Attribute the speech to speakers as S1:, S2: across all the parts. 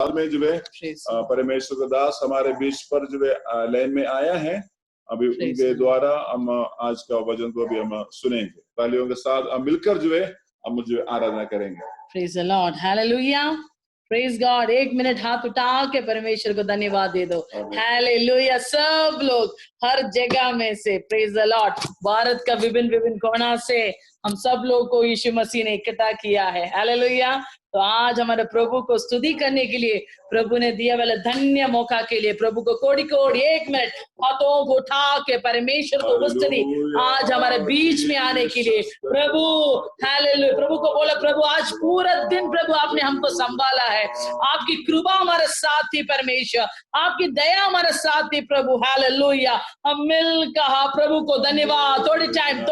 S1: बाद में जो है परमेश्वर का दास हमारे बीच पर जो है लाइन में आया है। अभी उनके द्वारा हम आज का वचन को भी हम सुनेंगे। तालियों के साथ हम मिलकर जो है हम जो आराधना करेंगे।
S2: Praise the Lord. Hallelujah. Praise God. 1 minute हाथ उठा के परमेश्वर को धन्यवाद दे दो। Hallelujah. सब लोग हर जगह में से Praise the Lord. भारत का विभिन्न कोना से हम सब लोग को यीशु मसीह ने इकट्ठा किया है। Hallelujah. तो आज हमारे प्रभु को स्तुति करने के लिए, प्रभु ने दिया वाला धन्य मौका के लिए प्रभु को कोटि कोटि 1 मिनट हाथों को उठा के परमेश्वर को स्तुति आज हमारे बीच में आने के लिए प्रभु हालेलुया। प्रभु को बोला, प्रभु आज पूरा दिन प्रभु आपने हमको संभाला है, आपकी कृपा हमारे साथ थी परमेश्वर, आपकी दया हमारे साथ थी प्रभु। हालेलुया। हम मिल कहा प्रभु को धन्यवाद। थोड़ी टाइम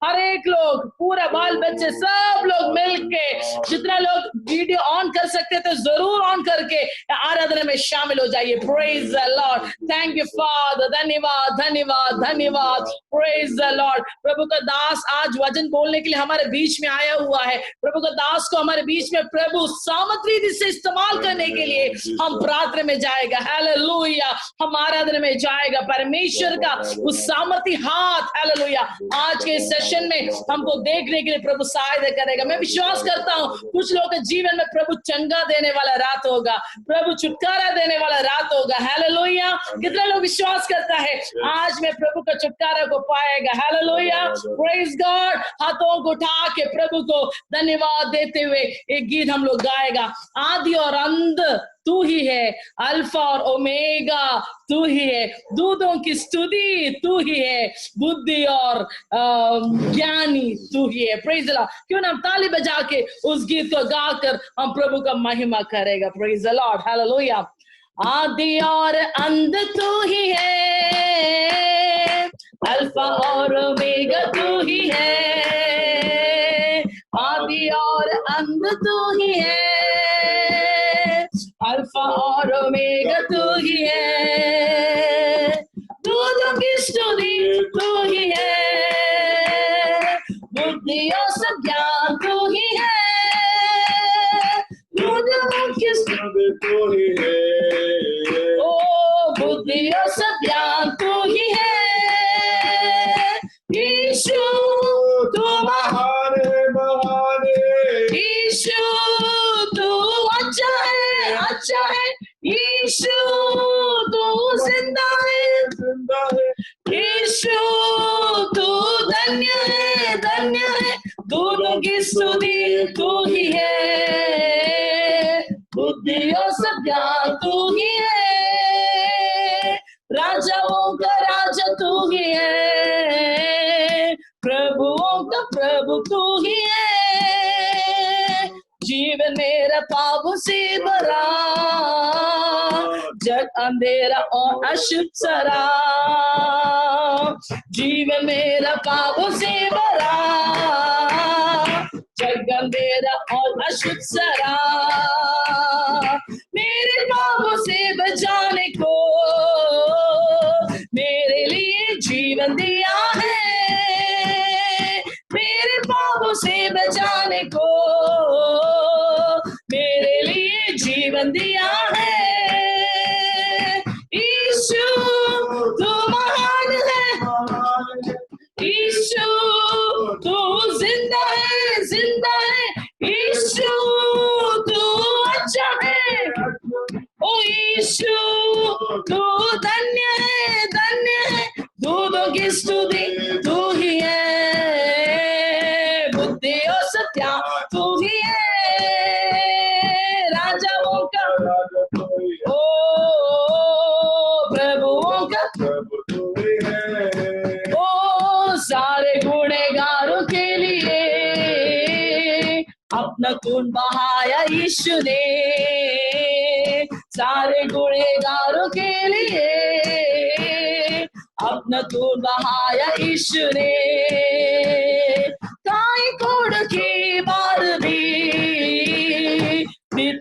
S2: हर एक लोग, पूरा बाल बच्चे सब लोग मिल के, जितना लोग वीडियो ऑन कर सकते तो जरूर ऑन करके आराधना में शामिल हो जाइए। Praise the Lord. Thank you father. धन्यवाद। Praise the Lord. प्रभु का दास आज वचन बोलने के लिए हमारे बीच में आया हुआ है। प्रभु का दास को हमारे बीच में प्रभु सामर्थ्य से इस्तेमाल करने के लिए हम प्रार्थना में जाएगा। हालेलुया। हम आराधना में जाएगा। परमेश्वर का उस सामर्थ्य हाथ हालेलुया आज के सेशन में हमको देखने के लिए प्रभु सहायता करेगा। मैं विश्वास करता हूँ कुछ लोगों के जीवन में प्रभु चंगा देने वाला रात होगा, प्रभु छुटकारा देने वाला रात होगा। हालेलुया। कितना लोग विश्वास करता है आज मैं प्रभु का छुटकारा को पाएगा। हालेलुया। Praise God. हाथों को उठा के प्रभु को धन्यवाद देते हुए एक गीत हम लोग गाएगा। आदि और अंत तू ही है, अल्फा और ओमेगा तू ही है, दूतों की स्तुति तू ही है, बुद्धि और ज्ञानी तू ही है। Praise the Lord. क्यों ना हम ताली बजा के उस गीत को गाकर हम प्रभु का महिमा करेगा। Praise the Lord. हालेलुया। आदि और अंत तू ही है, अल्फा और ओमेगा तू ही है, आदि और अंत तू ही है, अल्फा और ओमेगा तू ही है, दूतों की स्तुति तू ही है, बुद्धि और सब ज्ञान तू ही है, दूतों की स्तुति तू ही है, ओ बुद्धि और सब ज्ञान तू ही है। यीशु तू महान है, यीशु तू अच्छा है, यीशु तू जिंदा है, यीशु तू धन्य है, दोनों की स्तुति तू ही है, बुद्धि और सब ज्ञान तू ही है, राजाओं का राजा तू ही है, प्रभुओं का प्रभु तू ही है, जीवन मेरा पापों से भरा, जग अंधेरा और अशुद्ध सरा, जीवन मेरा पापों से भरा, जग अंधेरा और अशुद्ध सरा, मेरे पापों से बचाने को मेरे लिए जीवन दिया है, मेरे पापों से बचाने को मेरे लिए जीवन दिया है। यीशु तू महान है, यीशु तू जिंदा है, यीशु तू अच्छा है, ओ यीशु तू धन्य है, दूतों की स्तुति तू ही है, बुद्धि और सत्य तू ही है, राजाओं का ओ प्रभुओं का ओ सारे गुनहगारों के लिए अपना खून बहाया यीशु ने, सारे गुनहगारों के लिए अपना खून बहाया यीशु ने, काई कोड़ की बार भी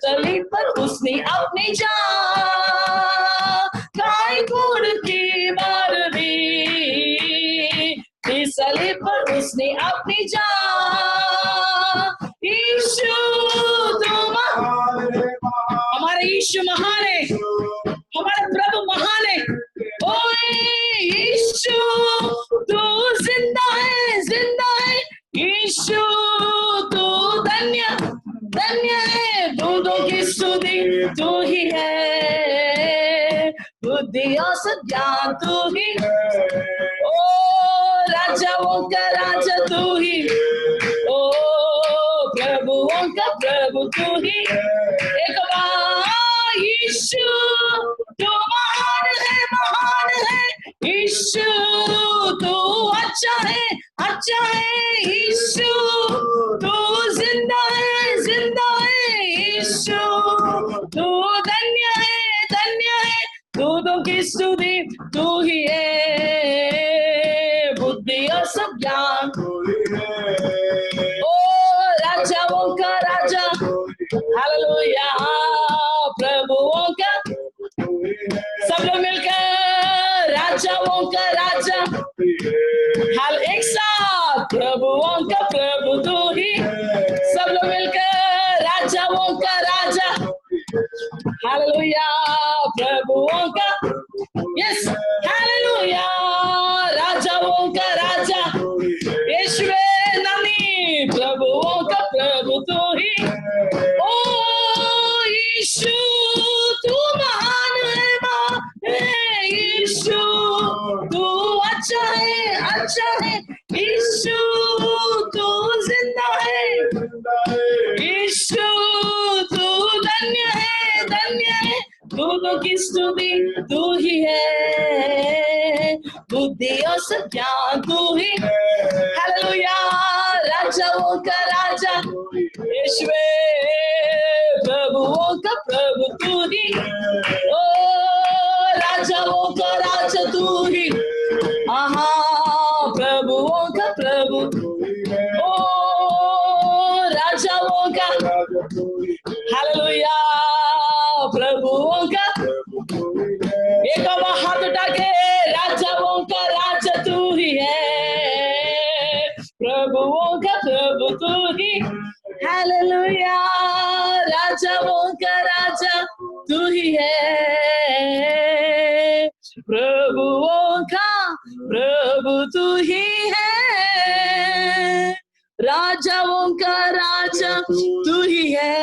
S2: तली पर उसने अपनी जान, काई कोड़ की बार भी सलीब पर उसने अपनी जान, यीशु तुम हमारे यीशु महान है, हमारा प्रभु महान है। ओए यीशु तू जिंदा है यीशु तू धन्य धन्य है, दूधों की स्तुति तू ही है, बुद्धि और ज्ञान तू ही, ओ राजाओं का राजा तू ही, ओ प्रभुओं का प्रभु तू ही। एक बार यीशु तू महान है यीशु तू अच्छा है यीशु तू जिंदा है यीशु तू धन्य है, दूधों की स्तुति तू ही है, बुद्धि और सब ज्ञान, ओ राजाओं का राजा, हालेलुया, प्रभुओं का, सब लोग मिलकर राजाओं का राजा, हाल एक साथ प्रभुओं का प्रभु तू ही, सब लोग मिलकर राजाओं का राजा, हालेलुया, प्रभुओं का, यस हालेलुया, राजाओं का राजा, यीशुवे नमी, प्रभुओं का प्रभु तू ही, ओ यीशु तू महान है यीशु तू अच्छा है यीशु तू जिंदा है यीशु तू धन्य है, दूधों की स्तुति तू ही है, बुद्धि और ज्ञान तू ही, हालेलुया, राजाओं का राजा, यीशुवे प्रभुओं का प्रभु तू ही, ओ राजाओं का राजा तू ही, आहा प्रभुओं का प्रभु, ओ राजाओं का, हालेलुया, प्रभुओं का, एक बार हाथ उठा के, राजाओं का राजा तू ही है, प्रभुओं का प्रभु तू ही, हालेलुया, राजाओं का राजा तू ही है, प्रभुओं का प्रभु तू ही है, राजाओं का राजा तू ही है,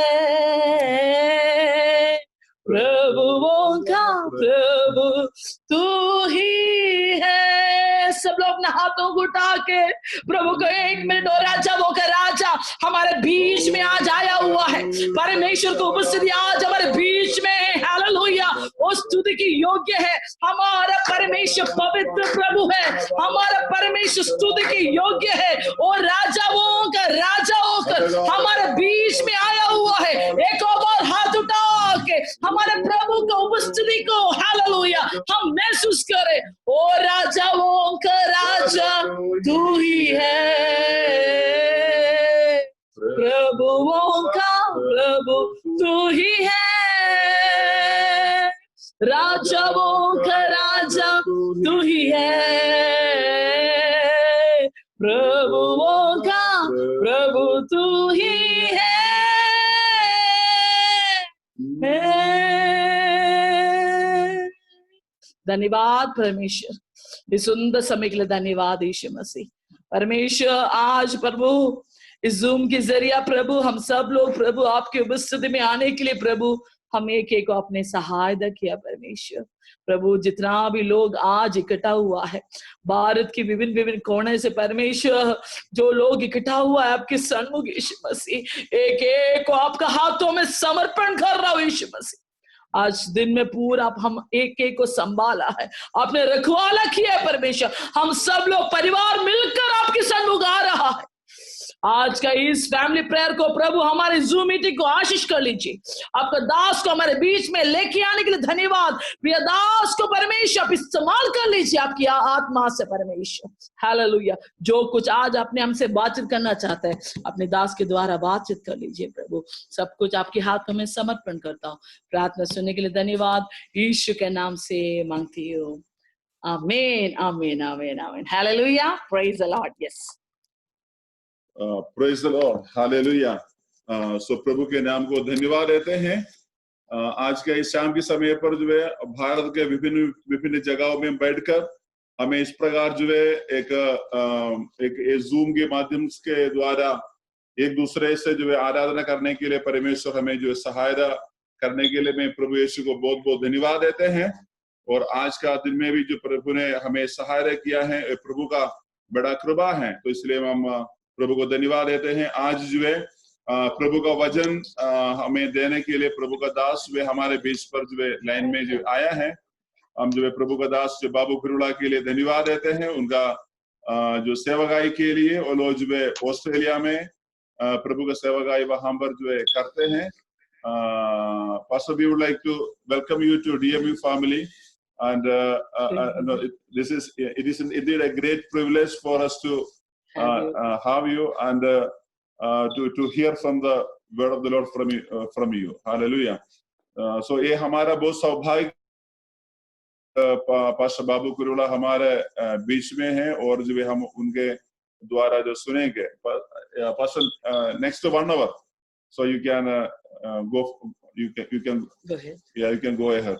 S2: प्रभुओं का प्रभु तू ही है। सब लोग अपने हाथों को उठा के प्रभु को 1 मिनट, और राजाओं का राजा हमारे बीच में आज आया हुआ है, परमेश्वर को उपस्थिति आज हमारे बीच में है, हालेलुया, वो स्तुति की योग्य है, हमारा परमेश्वर पवित्र प्रभु है, हमारा परमेश्वर स्तुति की योग्य है, और राजाओं का राजा होकर हमारे बीच में आया हुआ है। एक और बार हाथ उठा के हमारे प्रभु की उपस्थिति को, हालेलुया, हम महसूस करें, ओ राजाओं का राजा तू ही है, प्रभुओं का प्रभु तू ही है, राजाओं का राजा तू ही है, प्रभुओं का प्रभु तू ही है। धन्यवाद परमेश्वर, इस सुंदर समय के लिए धन्यवाद यीशु मसीह। परमेश्वर आज प्रभु इस जूम के जरिया प्रभु हम सब लोग प्रभु आपकी उपस्थिति में आने के लिए प्रभु हम एक को अपने सहायता किया परमेश्वर। प्रभु जितना भी लोग आज इकट्ठा हुआ है भारत की विभिन्न कोने से परमेश्वर, जो लोग इकट्ठा हुआ है आपके सन्मुख यीशु मसीह, एक एक को आपका हाथों में समर्पण कर रहा हूं यीशु मसीह। आज दिन में पूरा हम एक एक को संभाला है, आपने रखवाला किया है परमेश्वर, हम सब लोग परिवार मिलकर आपके सन्मुख आ रहा है। आज का इस फैमिली प्रेयर को प्रभु हमारे जूम मीटिंग को आशीष कर लीजिए। आपका दास को हमारे बीच में लेके आने के लिए धन्यवाद। प्रिय दास को परमेश्वर आप इस्तेमाल कर लीजिए आपकी आत्मा से परमेश्वर, हालेलुया। जो कुछ आज आपने हमसे बातचीत करना चाहता है अपने दास के द्वारा बातचीत कर लीजिए प्रभु। सब कुछ आपके हाथों में समर्पण करता हूँ। प्रार्थना सुनने के लिए धन्यवाद, यीशु के नाम से मांगती हूँ, आमीन आमीन आमीन आमीन। हालेलुया, praise the Lord. Yes,
S1: praise the Lord, हालेलुया। सो प्रभु के नाम को धन्यवाद देते हैं। आज के इस शाम के समय पर जो है भारत के विभिन्न विभिन्न जगहों में बैठकर हमें इस प्रकार जो है एक जूम के माध्यम के द्वारा एक दूसरे से जो है आराधना करने के लिए परमेश्वर हमें जो है सहायता करने के लिए मैं प्रभु यीशु को बहुत बहुत धन्यवाद देते हैं। और आज का दिन में भी जो प्रभु ने हमें सहायता किया है प्रभु का बड़ा कृपा है, तो इसलिए हम प्रभु को धन्यवाद देते हैं। आज जो है प्रभु का वचन हमें देने के लिए प्रभु का दास वे हमारे बीच पर जो है लाइन में जो आया है। हम जो है प्रभु का दास जो बाबू खुरुला के लिए धन्यवाद देते हैं, उनका जो सेवकाई के लिए। और लोग जो है ऑस्ट्रेलिया में प्रभु का सेवकाई वहां पर जो है करते हैं। Pastor, we would like to welcome you to DMU family, and no, it is indeed a great privilege for us to have you and to hear from the word of the Lord from you. Hallelujah. So ये हमारा बहुत सौभाग्य pastor बाबू कुरुला हमारे बीच में है और जो हम उनके द्वारा जो सुनेंगे। Pastor next to 1 hour, so you can go ahead. Yeah, you can go ahead.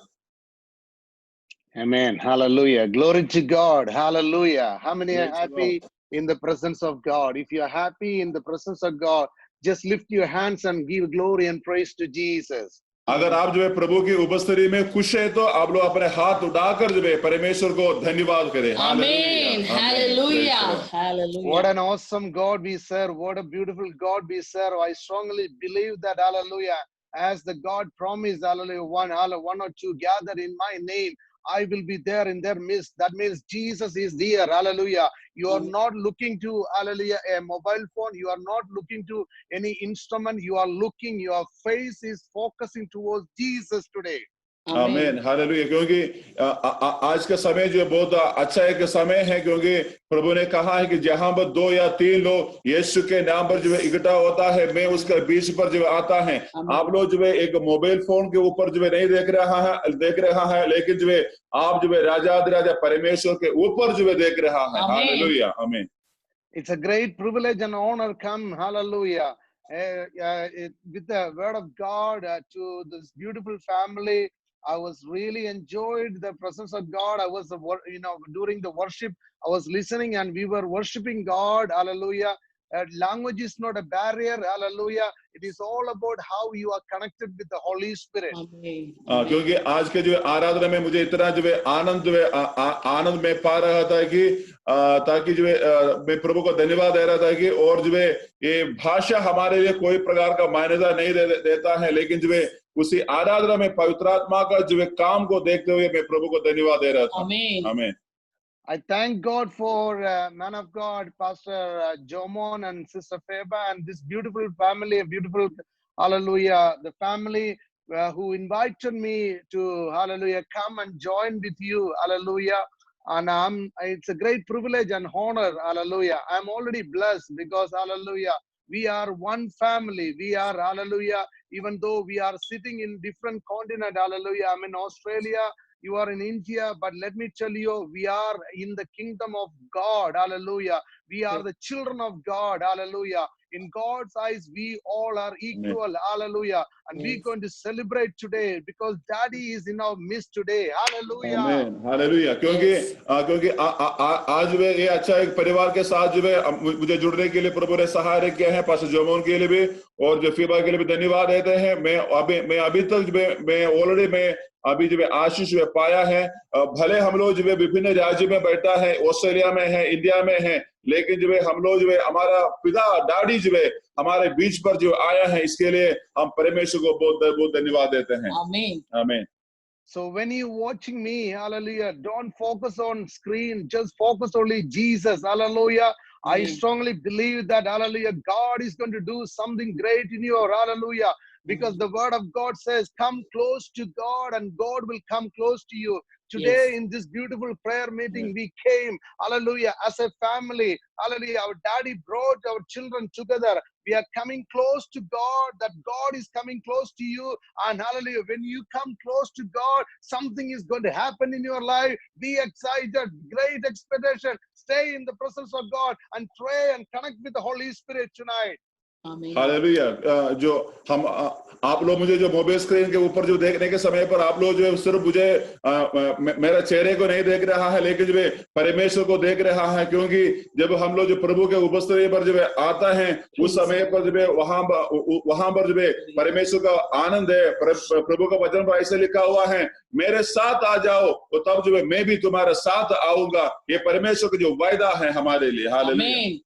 S3: Amen. Hallelujah. Glory to God. Hallelujah. How many are happy in the presence of God? If you are happy in the presence of God, just lift your hands and give glory and praise to Jesus.
S1: अगर आप जो है प्रभु की उपस्थिति में खुश है तो आप लोग अपने हाथ उठाकर जो है परमेश्वर को धन्यवाद करें।
S2: Amen. Hallelujah. Hallelujah.
S3: What an awesome God we serve. What a beautiful God we serve. I strongly believe that, hallelujah, as the God promised, hallelujah, one or two gather in my name, I will be there in their midst. That means Jesus is there. Hallelujah. You are not looking to, hallelujah, a mobile phone. You are not looking to any instrument. You are looking, your face is focusing towards Jesus today.
S1: आमीन, hallelujah. क्योंकि आज का समय जो है बहुत अच्छा एक समय है, क्योंकि प्रभु ने कहा है कि जहां पर 2 या 3 लोग यीशु के नाम पर जो है इकट्ठा होता है, मैं उसके बीच पर जो आता है। आप लोग जो है एक मोबाइल फोन के ऊपर जो है नहीं देख रहा है, लेकिन जो है आप जो है राजा परमेश्वर के ऊपर जो है देख रहा है। हालेलुया, आमीन।
S3: It's a great privilege and honor come, hallelujah, with the word of God to this beautiful family. I was really enjoyed the presence of God. I was, during the worship, I was listening and we were worshiping God. Hallelujah. Language is not a barrier. Hallelujah. It is all about how you are connected with the Holy Spirit.
S1: क्योंकि आज के जो आराधना में मुझे इतना जो है आनंद में पा रहा था कि ताकि जो है मैं प्रभु को धन्यवाद दे रहा था कि और जो है ये भाषा हमारे लिए कोई प्रकार का मान्यता नहीं देता है, लेकिन जो है उसी आराधना में पवित्र आत्मा का जो है काम को देखते हुए मैं प्रभु को धन्यवाद दे रहा था। आमीन।
S3: I thank God for man of God, Pastor Jomon and Sister Feba, and this beautiful family, beautiful, hallelujah, the family who invited me to, hallelujah, come and join with you, hallelujah. And it's a great privilege and honor, hallelujah. I'm already blessed because, hallelujah, we are one family. We are, hallelujah, even though we are sitting in different continent, hallelujah. I'm in Australia. You are in India, but let me tell you, we are in the kingdom of God. Hallelujah. We are the children of God. Hallelujah. In God's eyes, we all are equal. Amen. Hallelujah. And we're going to celebrate today because Daddy is in our midst today. Hallelujah.
S1: Amen. Hallelujah. क्योंकि आज वे ये अच्छा एक परिवार के साथ जो है मुझे जुड़ने के लिए प्रभु ने सहायता किया है। पास्टर जोमोन के लिए भी और जो फीबा के लिए भी धन्यवाद देते हैं। मैं अभी तक मैं अभी जो आशीष पाया है। भले हम लोग जो विभिन्न राज्यों में बैठा है, ऑस्ट्रेलिया में है, इंडिया में है, लेकिन जो हम लोग जो हमारा पिता डैडी जो हमारे बीच पर जो आया है, इसके लिए हम परमेश्वर को बहुत धन्यवाद देते हैं।
S2: आमीन,
S1: आमीन।
S3: So when you watching me, hallelujah, don't focus on screen, just focus only Jesus, hallelujah. I strongly believe that, hallelujah, God is going to do something great in you, hallelujah. Because the word of God says, come close to God and God will come close to you. Today in this beautiful prayer meeting, we came, hallelujah, as a family, hallelujah. Our daddy brought our children together. We are coming close to God, that God is coming close to you. And hallelujah, when you come close to God, something is going to happen in your life. Be excited, great expectation. Stay in the presence of God and pray and connect with the Holy Spirit tonight.
S1: Hallelujah. जो हम आप लोग मुझे जो mobile screen के ऊपर जो देखने के समय पर आप लोग जो सिर्फ मुझे मेरा चेहरे को नहीं देख रहा है, लेकिन जो है परमेश्वर को देख रहा है, क्योंकि जब हम लोग जो प्रभु के उपस्थिति पर जो है आता है उस समय पर जो है वहां पर जो है परमेश्वर का आनंद है। प्रभु का वचन पर ऐसे लिखा हुआ है, मेरे साथ आ जाओ तो तब जो है मैं भी तुम्हारे साथ आऊंगा। ये परमेश्वर का जो वायदा है हमारे लिए। Hallelujah.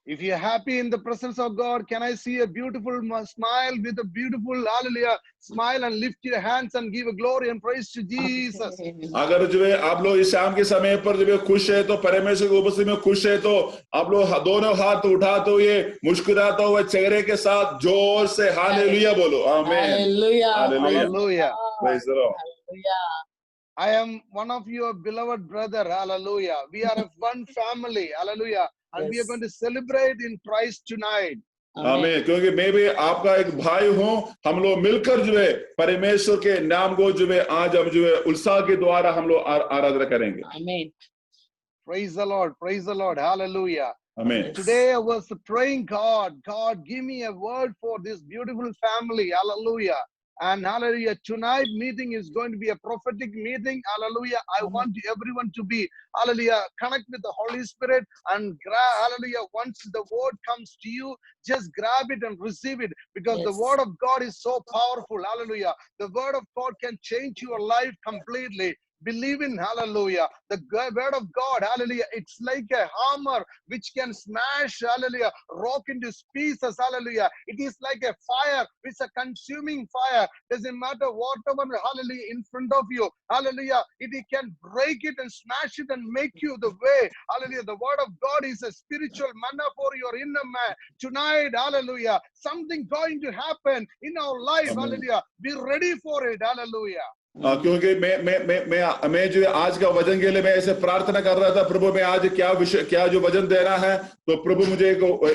S3: If you're happy in the presence of God, can I see a beautiful smile with a beautiful hallelujah smile, and lift your hands and give a glory and praise to Jesus.
S1: अगर जो है आप लोग इस शाम के समय पर जो है खुश है, तो परमेश्वर की उपस्थिति में खुश है, तो आप लोग दोनों हाथ उठाते हुए मुस्कुराते हुए चेहरे के साथ जोर से हालेलुया बोलो। आमीन।
S2: Hallelujah.
S3: Hallelujah.
S1: Praise the Lord.
S2: Hallelujah.
S3: I am one of your beloved brother. Hallelujah. We are one family. Hallelujah. And we are going to celebrate in Christ tonight.
S1: आमीन। क्योंकि मैं भी आपका एक भाई हूँ, हम लोग मिलकर जो है परमेश्वर के नाम को जो है आज हम जो है उत्साह के द्वारा हम लोग आराधना करेंगे।
S2: आमीन।
S3: Praise the Lord. Praise the Lord. Hallelujah.
S1: Amen.
S3: Today I was praying, God, give me a word for this beautiful family. Hallelujah. And hallelujah, tonight meeting is going to be a prophetic meeting. Hallelujah. I want everyone to be, hallelujah, connect with the Holy Spirit and hallelujah, once the word comes to you, just grab it and receive it, because the word of God is so powerful. Hallelujah. The word of God can change your life completely. Believe in, hallelujah, the word of God, hallelujah. It's like a hammer which can smash, hallelujah, rock into pieces, hallelujah. It is like a fire, it's a consuming fire. Doesn't matter whatever, hallelujah, in front of you, hallelujah, it can break it and smash it and make you the way, hallelujah. The word of God is a spiritual manna for your inner man. Tonight, hallelujah, something going to happen in our life, hallelujah. Be ready for it, hallelujah.
S1: क्योंकि मैं जो आज का वचन के लिए मैं ऐसे प्रार्थना कर रहा था, प्रभु मैं आज क्या जो वचन देना है, तो प्रभु मुझे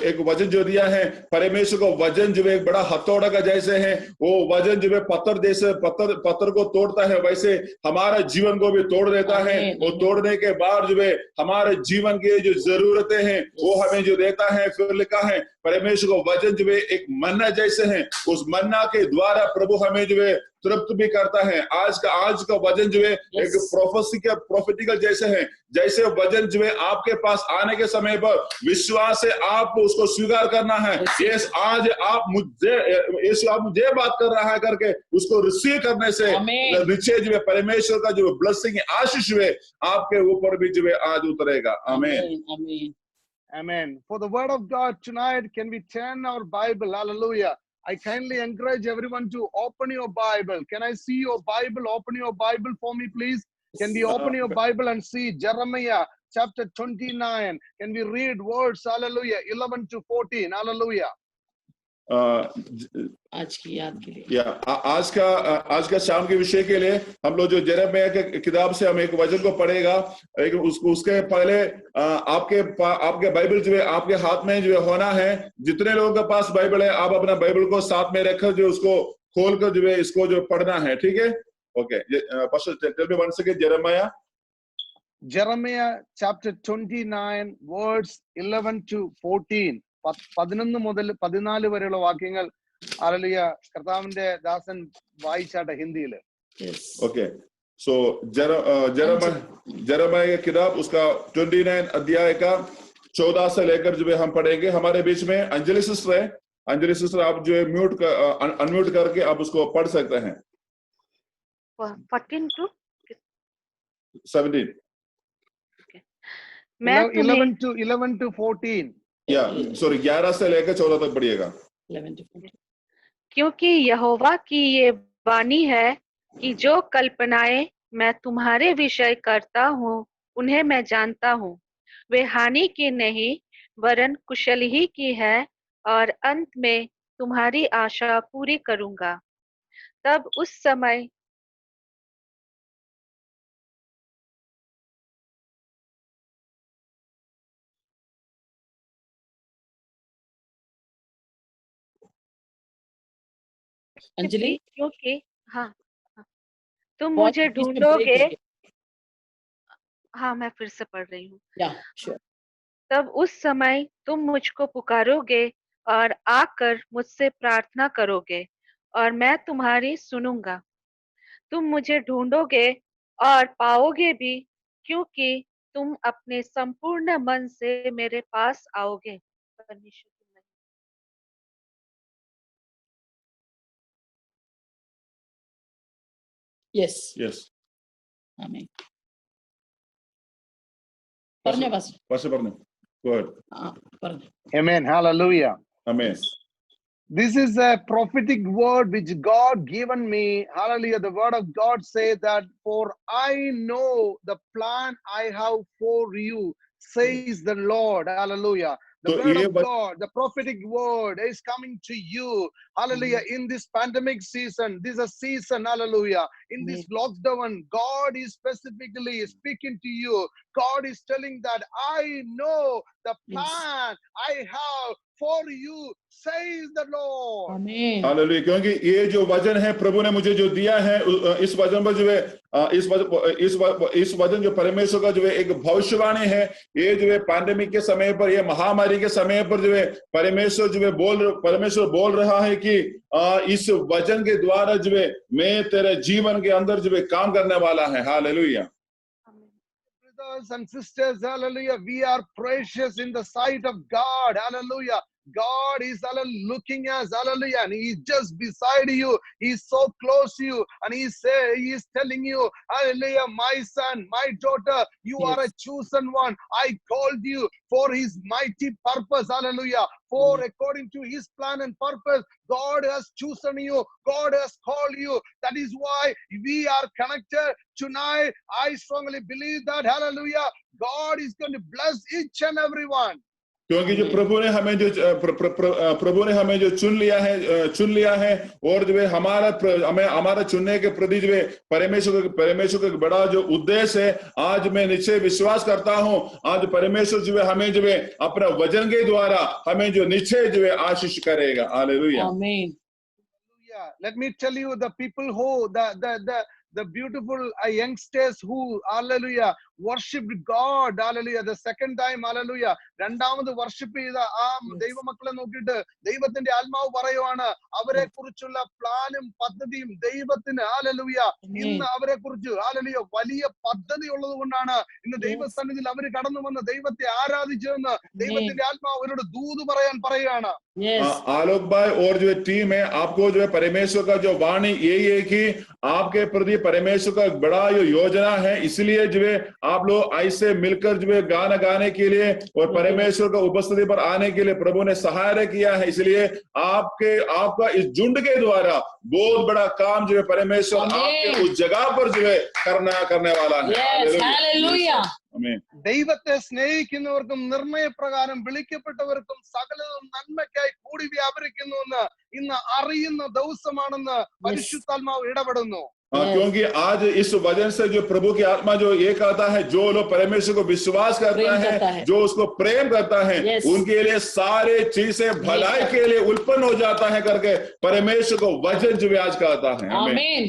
S1: एक वचन जो दिया है, परमेश्वर को वचन जो है एक बड़ा हथौड़ा का जैसे है, वो वचन जो है पत्थर जैसे पत्थर को तोड़ता है, वैसे हमारा जीवन को भी तोड़ देता है। वो तोड़ने के बाद जो है हमारे जीवन की जो जरूरतें हैं वो हमें जो देता है। फिर लिखा है परमेश्वर को वचन जो है एक मन्ना जैसे है, उस मन्ना के द्वारा प्रभु हमें जो है तृप्त भी करता है। आज का वचन जो है एक प्रोफेटिकल जैसे है, जैसे वचन जो है आपके पास आने के समय पर विश्वास से आप उसको स्वीकार करना है। यस, आज आप मुझे बात कर रहा है करके उसको रिसीव करने से नीचे जो है परमेश्वर का जो ब्लेसिंग आशीष है आपके ऊपर भी जो है आज उतरेगा। आमीन।
S3: Amen. For the word of God tonight, can we turn our Bible? Hallelujah. I kindly encourage everyone to open your Bible. Can I see your Bible? Open your Bible for me, please. Can we open your Bible and see Jeremiah chapter 29? Can we read words, hallelujah, 11 to 14? Hallelujah.
S2: आज की याद के लिए
S1: आज का शाम के विषय के लिए हम लोग जो यिर्मयाह के किताब से हम एक वचन को पढ़ेगा, लेकिन उसके पहले आपके बाइबल जो है आपके हाथ में जो है होना है। जितने लोगों के पास बाइबल है, आप अपना बाइबल को साथ में रखकर जो उसको खोलकर जो है इसको जो पढ़ना है, ठीक है? Okay, tell me once again
S3: Jeremiah chapter 29 words 11 to 14. 11 മുതൽ 14 വരെയുള്ള വാക്യങ്ങൾ ഹല്ലേലൂയ കർത്താവിന്റെ ദാസൻ വായിച്ചാട്ടെ ഹിന്ദിയില്।
S1: ओके, सो जेरेमिया की किताब उसका 29 अध्याय का 14 से लेकर जो है हम पढ़ेंगे। हमारे बीच में अंजलि सिस्टर है। अंजलि सिस्टर, आप जो है अनम्यूट करके आप उसको पढ़ सकते हैं।
S4: 14 to
S1: 17
S3: 11 to 14
S1: या सॉरी 11 से लेकर 14 तक पढ़िएगा।
S4: क्योंकि यहोवा की ये वाणी है कि जो कल्पनाएं मैं तुम्हारे विषय करता हूँ उन्हें मैं जानता हूँ, वे हानि की नहीं वरन कुशल ही की है, और अंत में तुम्हारी आशा पूरी करूंगा। तब उस समय
S2: अंजलि,
S4: क्योंकि हाँ, तुम मुझे ढूंढोगे। हाँ, मैं फिर से पढ़ रही हूँ।
S2: sure.
S4: तब उस समय तुम मुझको पुकारोगे और आकर मुझसे प्रार्थना करोगे और मैं तुम्हारी सुनूंगा। तुम मुझे ढूंढोगे और पाओगे भी, क्योंकि तुम अपने संपूर्ण मन से मेरे पास आओगे। परमेश्वर की महिमा।
S2: Yes.
S1: Yes.
S2: Amen. പറഞ്ഞോ pastor.
S1: Pastor പറഞ്ഞു. Go ahead.
S2: പറഞ്ഞു.
S3: Amen. Hallelujah.
S1: Amen.
S3: This is a prophetic word which God given me. Hallelujah. The word of God says that, for I know the plan I have for you, says the Lord. Hallelujah. The word of God, the prophetic word is coming to you. Hallelujah. In this pandemic season, this is a season. Hallelujah. In this lockdown, God is specifically speaking to you. God is telling that I know the plan I have for you, says the Lord.
S2: Amen.
S1: Hallelujah. क्योंकि ये जो वचन है प्रभु ने मुझे जो दिया है, इस वचन पर जो है इस वचन जो परमेश्वर का जो है एक भविष्यवाणी है। ये जो है पैंडेमिक के समय पर, ये महामारी के समय पर जो है परमेश्वर बोल रहा है कि इस वचन के द्वारा जो है मैं तेरे जीवन के अंदर जो है काम करने वाला है। Hallelujah.
S3: Brothers and sisters, hallelujah, we are precious in the sight of God. Hallelujah. God is looking at us, hallelujah, and He's just beside you. He's so close to you, and He is telling you, hallelujah, my son, my daughter, you are a chosen one. I called you for His mighty purpose, hallelujah. For according to His plan and purpose, God has chosen you. God has called you. That is why we are connected tonight. I strongly believe that, hallelujah, God is going to bless each and every one.
S1: क्योंकि जो प्रभु ने हमें जो चुन लिया है और जो है हमारा चुनने के प्रति जो है परमेश्वर का बड़ा जो उद्देश्य है, आज मैं निश्चय विश्वास करता हूं, आज परमेश्वर जो है हमें जो है अपना वचन के द्वारा हमें जो निश्चय जो है आशीष करेगा। Hallelujah.
S2: Amen.
S3: Let me tell you, the people who the beautiful youngsters who, hallelujah, worshipped God, hallelujah, the second time, hallelujah, രണ്ടാമത് വർഷിപ്പ് ചെയ്ത ആ ദൈവമക്കളെ നോക്കിയിട്ട് ദൈവത്തിന്റെ ആത്മാവ് പറയുവാണ്, അവരെ കുറിച്ചുള്ള പ്ലാനും പദ്ധതിയും ദൈവത്തിന്, ഹല്ലേലൂയ, ഇന്ന് അവരെ കുറിച്ച്, ഹല്ലേലൂയ, വലിയ പദ്ധതി ഉള്ളത് കൊണ്ടാണ് ഇന്ന് ദൈവസന്നിധിയിൽ അവർ കടന്നു വന്ന് ദൈവത്തെ ആരാധിച്ചതെന്ന് ദൈവത്തിന്റെ ആത്മാവ് അവരോട് ദൂത് പറയുകയാണ്।
S1: आलोक भाई और जो टीम है, आपको जो है परमेश्वर का जो वाणी यही है कि आपके प्रति परमेश्वर का बड़ा जो योजना है, इसलिए जो है आप लोग ऐसे मिलकर जो है गाना गाने के लिए और परमेश्वर का उपस्थिति पर आने के लिए प्रभु ने सहायता किया है। इसलिए आपका इस झुंड के द्वारा बहुत बड़ा काम जो है परमेश्वर आपके उस जगह पर जो है करने वाला है।
S3: ദൈവത്തെ സ്നേഹിക്കുന്നവർക്കും നിർണയപ്രകാരം വിളിക്കപ്പെട്ടവർക്കും സകലതും നന്മയ്ക്കായി കൂടി വ്യാപരിക്കുന്നുവെന്ന് ഇന്ന് അറിയുന്ന ദിവസമാണെന്ന് പരിശുദ്ധാത്മാവ് ഇടപെടുന്നു।
S1: क्योंकि आज इस वजन से जो प्रभु की आत्मा जो ये कहता है, जो लोग परमेश्वर को विश्वास करता है, जो उसको प्रेम करता है, उनके लिए सारे चीजें भलाई के लिए उत्पन्न हो जाता है करके परमेश्वर को वचन जो आज कहता है।
S2: आमीन।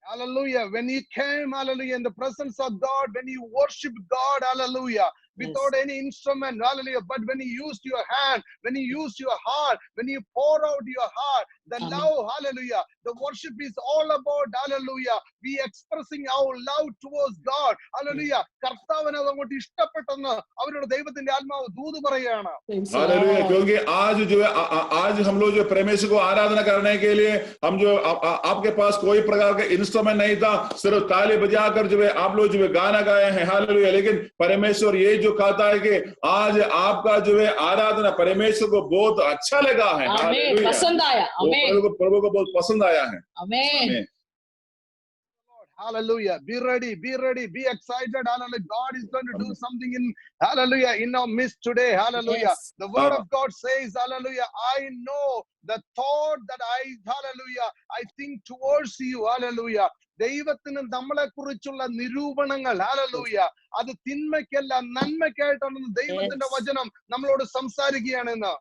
S3: Hallelujah. When you came, hallelujah, in the presence of God, when you worship God, hallelujah, without any instrument, hallelujah, but when you used your hand, when you used your heart, when you pour out your heart, the love, hallelujah, the worship is all about, hallelujah, we expressing our love towards God, hallelujah. കർത്താവിനെ അങ്ങോട്ട് ഇഷ്ടപ്പെട്ടെന്ന് അവരുടെ ദൈവത്തിന്റെ ആത്മാവ് ദൂത് പറയുകയാണ്।
S1: Hallelujah. क्योंकि आज हम लोग जो परमेश्वर को आराधना करने के लिए हम जो आपके पास कोई प्रकार का इंस्ट्रूमेंट नहीं था, सिर्फ ताली बजाकर जो है आप लोग जो है गाना गाए हैं। हालेलुया। लेकिन परमेश्वर ये जो कहता है कि आज आपका जो है आराधना परमेश्वर को बहुत अच्छा लगा है।
S2: आमीन। पसंद आया। आमीन।
S1: प्रभु को बहुत पसंद आया है।
S2: आमीन।
S3: Hallelujah. Be ready, be excited. Hallelujah. God is going to do something in our midst today. Hallelujah.
S2: Yes.
S3: The word of God says, hallelujah, I know the thought that I think towards you. Hallelujah. ദൈവത്തിന് നമ്മളെ കുറിച്ചുള്ള നിരൂപണങ്ങൾ, hallelujah, അത് തിന്മയ്ക്കല്ല നന്മയ്ക്കായിട്ടാണെന്ന് ദൈവത്തിന്റെ വചനം നമ്മളോട് സംസാരിക്കുകയാണെന്ന്।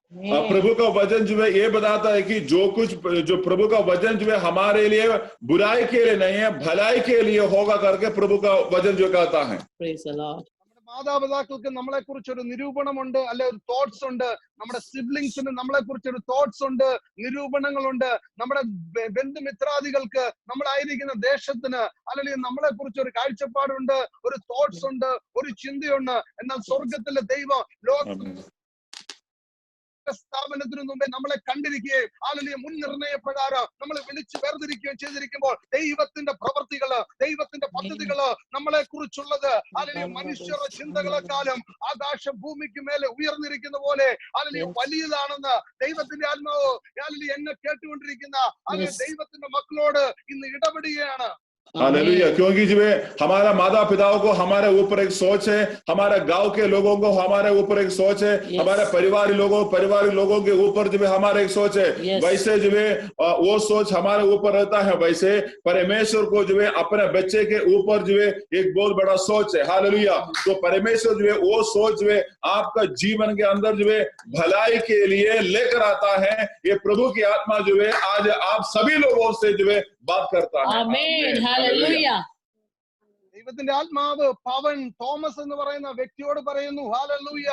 S1: प्रभु का वचन जो है ये बताता है कि जो प्रभु का वचन जो है हमारे लिए बुराई के लिए नहीं है, भलाई के लिए होगा करके प्रभु का वचन जो कहता है।
S3: നമ്മുടെ മാതാപിതാക്കൾക്ക് നമ്മളെ കുറിച്ച് ഒരു നിരൂപണമുണ്ട്, അല്ലെ ഒരു തോട്ട്സ് ഉണ്ട്. നമ്മുടെ സിബ്ലിങ്സിന് നമ്മളെ കുറിച്ച് ഒരു തോട്ട്സ് ഉണ്ട്, നിരൂപണങ്ങളുണ്ട്. നമ്മുടെ ബന്ധുമിത്രാദികൾക്ക്, നമ്മളായിരിക്കുന്ന ദേശത്തിന് അല്ലെങ്കിൽ നമ്മളെ കുറിച്ച് ഒരു കാഴ്ചപ്പാടുണ്ട്, ഒരു തോട്ട്സ് ഉണ്ട്, ഒരു ചിന്തയുണ്ട്. എന്നാൽ സ്വർഗത്തിലെ ദൈവം സ്ഥാപനത്തിനു മുമ്പേ നമ്മളെ കണ്ടിരിക്കുകയും അല്ലെങ്കിൽ മുൻനിർണയ പ്രകാരം നമ്മളെ വിളിച്ച് വേർതിരിക്കുകയും ചെയ്തിരിക്കുമ്പോൾ ദൈവത്തിന്റെ പ്രവൃത്തികള്, ദൈവത്തിന്റെ പദ്ധതികള് നമ്മളെ കുറിച്ചുള്ളത് അല്ലെങ്കിൽ മനുഷ്യരുടെ ചിന്തകളെക്കാളും ആകാശം ഭൂമിക്ക് മേലെ ഉയർന്നിരിക്കുന്ന പോലെ അല്ലെങ്കിൽ വലിയതാണെന്ന് ദൈവത്തിന്റെ ആത്മാവ് അല്ലെങ്കിൽ എന്നെ കേട്ടുകൊണ്ടിരിക്കുന്ന അല്ലെങ്കിൽ ദൈവത്തിന്റെ മക്കളോട് ഇന്ന് ഇടപെടുകയാണ്.
S1: हालेलुया। क्योंकि जो है हमारा माता पिताओं को हमारे ऊपर एक सोच है, हमारे गांव के लोगों को हमारे ऊपर एक सोच है, हमारे परिवारी लोगों के ऊपर जो है हमारा एक सोच है। वैसे जो है वो सोच हमारे ऊपर रहता है, वैसे परमेश्वर को जो है अपने बच्चे के ऊपर जो है एक बहुत बड़ा सोच है। हालेलुया। तो परमेश्वर जो है वो सोच जो है आपका जीवन के अंदर जो है भलाई के लिए लेकर आता है। ये प्रभु की आत्मा जो है आज आप सभी लोगों से जो है बात करता है।
S2: ആമേൻ. ഹല്ലേലൂയ.
S3: ദൈവത്തിന്റെ ആത്മാവ് പവൻ തോമസ് എന്ന് പറയുന്ന വ്യക്തിയോട് പറയുന്നു, ഹല്ലേലൂയ,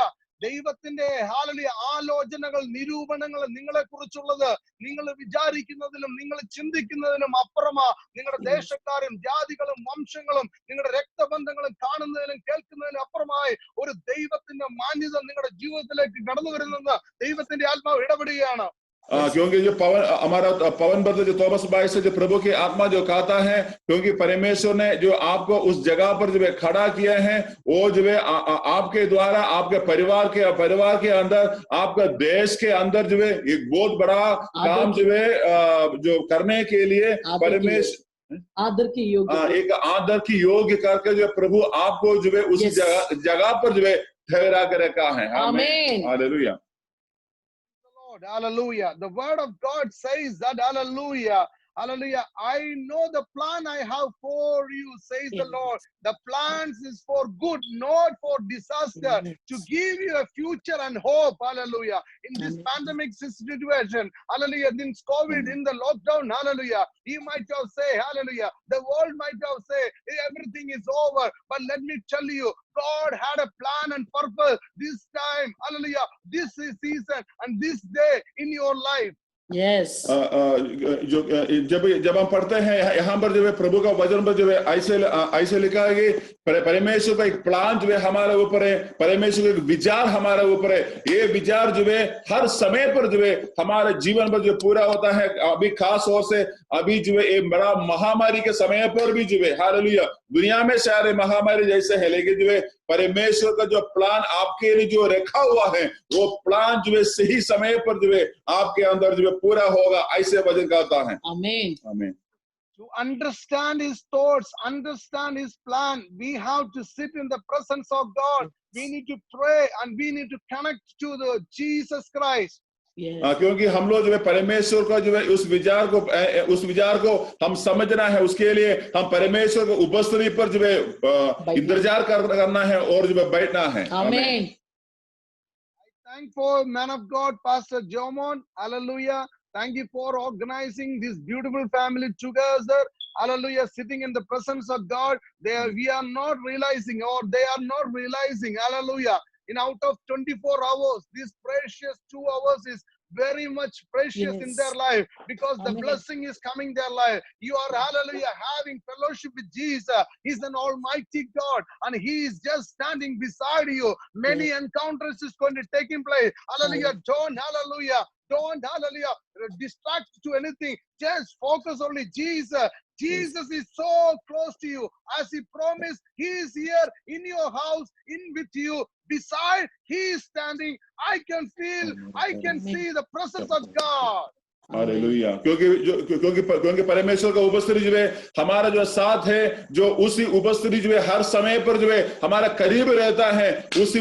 S3: ദൈവത്തിന്റെ ഹല്ലേലൂയ ആലോചനകൾ, നിരൂപണങ്ങൾ നിങ്ങളെ കുറിച്ചുള്ളത് നിങ്ങൾ വിചാരിക്കുന്നതിലും നിങ്ങൾ ചിന്തിക്കുന്നതിലും അപ്പുറമാ. നിങ്ങളുടെ ദേശക്കാരും ജാതികളും വംശങ്ങളും നിങ്ങളുടെ രക്തബന്ധങ്ങളും കാണുന്നതിനും കേൾക്കുന്നതിനും അപ്പുറമായി ഒരു ദൈവത്തിന്റെ മാന്യത നിങ്ങളുടെ ജീവിതത്തിലേക്ക് കടന്നു വരുന്നത് ദൈവത്തിന്റെ ആത്മാവ് ഇടപെടുകയാണ്.
S1: क्योंकि जो हमारा पवन ब्रदर जो थॉमस भाई से जो प्रभु की आत्मा जो कहता है, क्योंकि परमेश्वर ने जो आपको उस जगह पर जो है खड़ा किया है, वो जो है आपके द्वारा आपके परिवार के अंदर, आपका देश के अंदर जो है एक बहुत बड़ा काम जो है जो करने के लिए परमेश्वर
S2: आदर की योग्य
S1: एक आदर की योग्य करके जो प्रभु आपको जो है उस जगह पर जो है ठहरा कर रखा है।
S2: आमीन।
S1: Hallelujah.
S3: Hallelujah. The word of God says that, hallelujah, hallelujah, I know the plan I have for you, says the Lord. The plans is for good, not for disaster, to give you a future and hope. Hallelujah. In this pandemic situation, hallelujah, in COVID, in the lockdown, hallelujah, he might have said, hallelujah, the world might have said everything is over. But let me tell you, God had a plan and purpose this time, hallelujah, this season and this day in your life.
S2: Yes.
S1: जब हम पढ़ते हैं यहाँ पर जो है प्रभु का वचन पर जो है ऐसे लिखा है कि परमेश्वर का एक प्लान जो है हमारे ऊपर है, परमेश्वर का एक विचार हमारे ऊपर है। ये विचार जो है हर समय पर जो है हमारे जीवन पर जो पूरा होता है। अभी खास तौर से अभी जो है एक बड़ा महामारी के समय पर भी जो है, हालेलुया, दुनिया में सारे महामारी जैसे है, लेकिन जो है परमेश्वर का जो प्लान आपके लिए जो रखा हुआ है, वो प्लान जो है सही समय पर जो है आपके अंदर जो है पूरा होगा, ऐसे वचन कहता है।
S2: आमीन।
S1: आमीन।
S3: To understand his thoughts, understand his plan, we have to sit in the presence of God. We need to pray and we need to connect to the Jesus Christ.
S1: क्योंकि हम लोग जो है परमेश्वर का जो है उस विचार को हम समझना है, उसके लिए हम परमेश्वर को उपस्थिति पर जो है इंतजार करना है और जो है बैठना है।
S2: आमीन।
S3: I thank for man of God, Pastor Jomon. Hallelujah. Thank you for organizing this beautiful family together. Hallelujah. Sitting in the presence of God. We are not realizing, or they are not realizing. Hallelujah. In out of 24 hours, this precious 2 hours is very much precious in their life, because the blessing is coming their life. You are, hallelujah, having fellowship with Jesus. He's an almighty God and he is just standing beside you. Many encounters is going to take in place. Hallelujah. Don't hallelujah distract to anything. Just focus only Jesus. Jesus is so close to you. As he promised, he is here in your house, in with you. Beside, he is standing. I can see the presence of God.
S1: Hallelujah. क्योंकि परमेश्वर का उपस्थिति जो है हमारा जो साथ है, जो उसी उपस्थिति जो है हर समय पर जो है हमारा करीब रहता है। उसी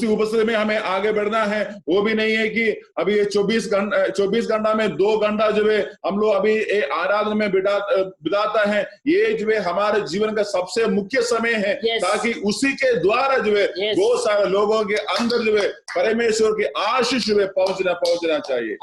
S1: उपस्थिति में हमें आगे बढ़ना है। वो भी नहीं है कि अभी ये 24 घंटा में 2 घंटा जो है हम लोग अभी आराधना में बिताता है। ये जो है हमारे जीवन का सबसे मुख्य समय है, ताकि उसी के द्वारा जो है बहुत सारे लोगों के अंदर जो है परमेश्वर की आशीष जो है पहुंचना चाहिए।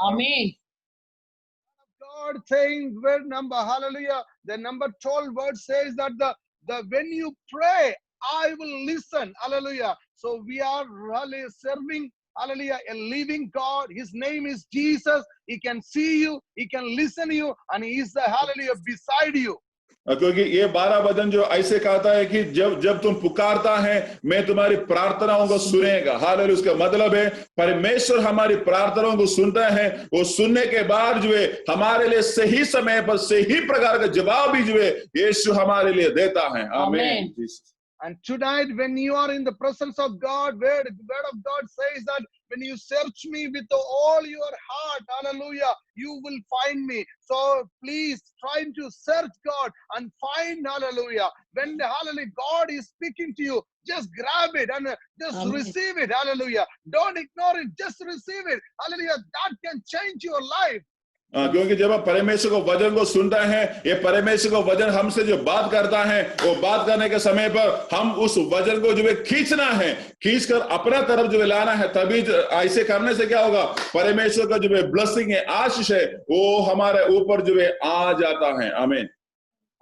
S3: God saying word number, hallelujah, the number 12 word says that the when you pray, I will listen. Hallelujah. So we are really serving, hallelujah, a living God. His name is Jesus. He can see you, he can listen to you, and he is, hallelujah, beside you.
S1: क्योंकि ये 12 वचन जो ऐसे कहता है कि जब तुम पुकारता है मैं तुम्हारी प्रार्थनाओं को सुनेगा। हालेलुया। उसका मतलब है परमेश्वर हमारी प्रार्थनाओं को सुनता है, वो सुनने के बाद जो है हमारे लिए सही समय पर सही प्रकार का जवाब भी जो है यीशु हमारे लिए देता है। आमीन।
S3: And tonight, when you are in the presence of God, where the word of God says that when you search me with all your heart, hallelujah, you will find me. So please try to search God and find, hallelujah. When the hallelujah God is speaking to you, just grab it and just receive it, hallelujah. Don't ignore it, just receive it, hallelujah. That can change your life.
S1: क्योंकि जब आप परमेश्वर को वचन को सुनता है, ये परमेश्वर को वचन हमसे जो बात करता है, वो बात करने के समय पर हम उस वचन को जो है खींचना है, खींचकर अपना तरफ जो है लाना है। तभी ऐसे करने से क्या होगा, परमेश्वर का जो है ब्लेसिंग है, आशीष है, वो हमारे ऊपर जो है आ जाता है। आमीन।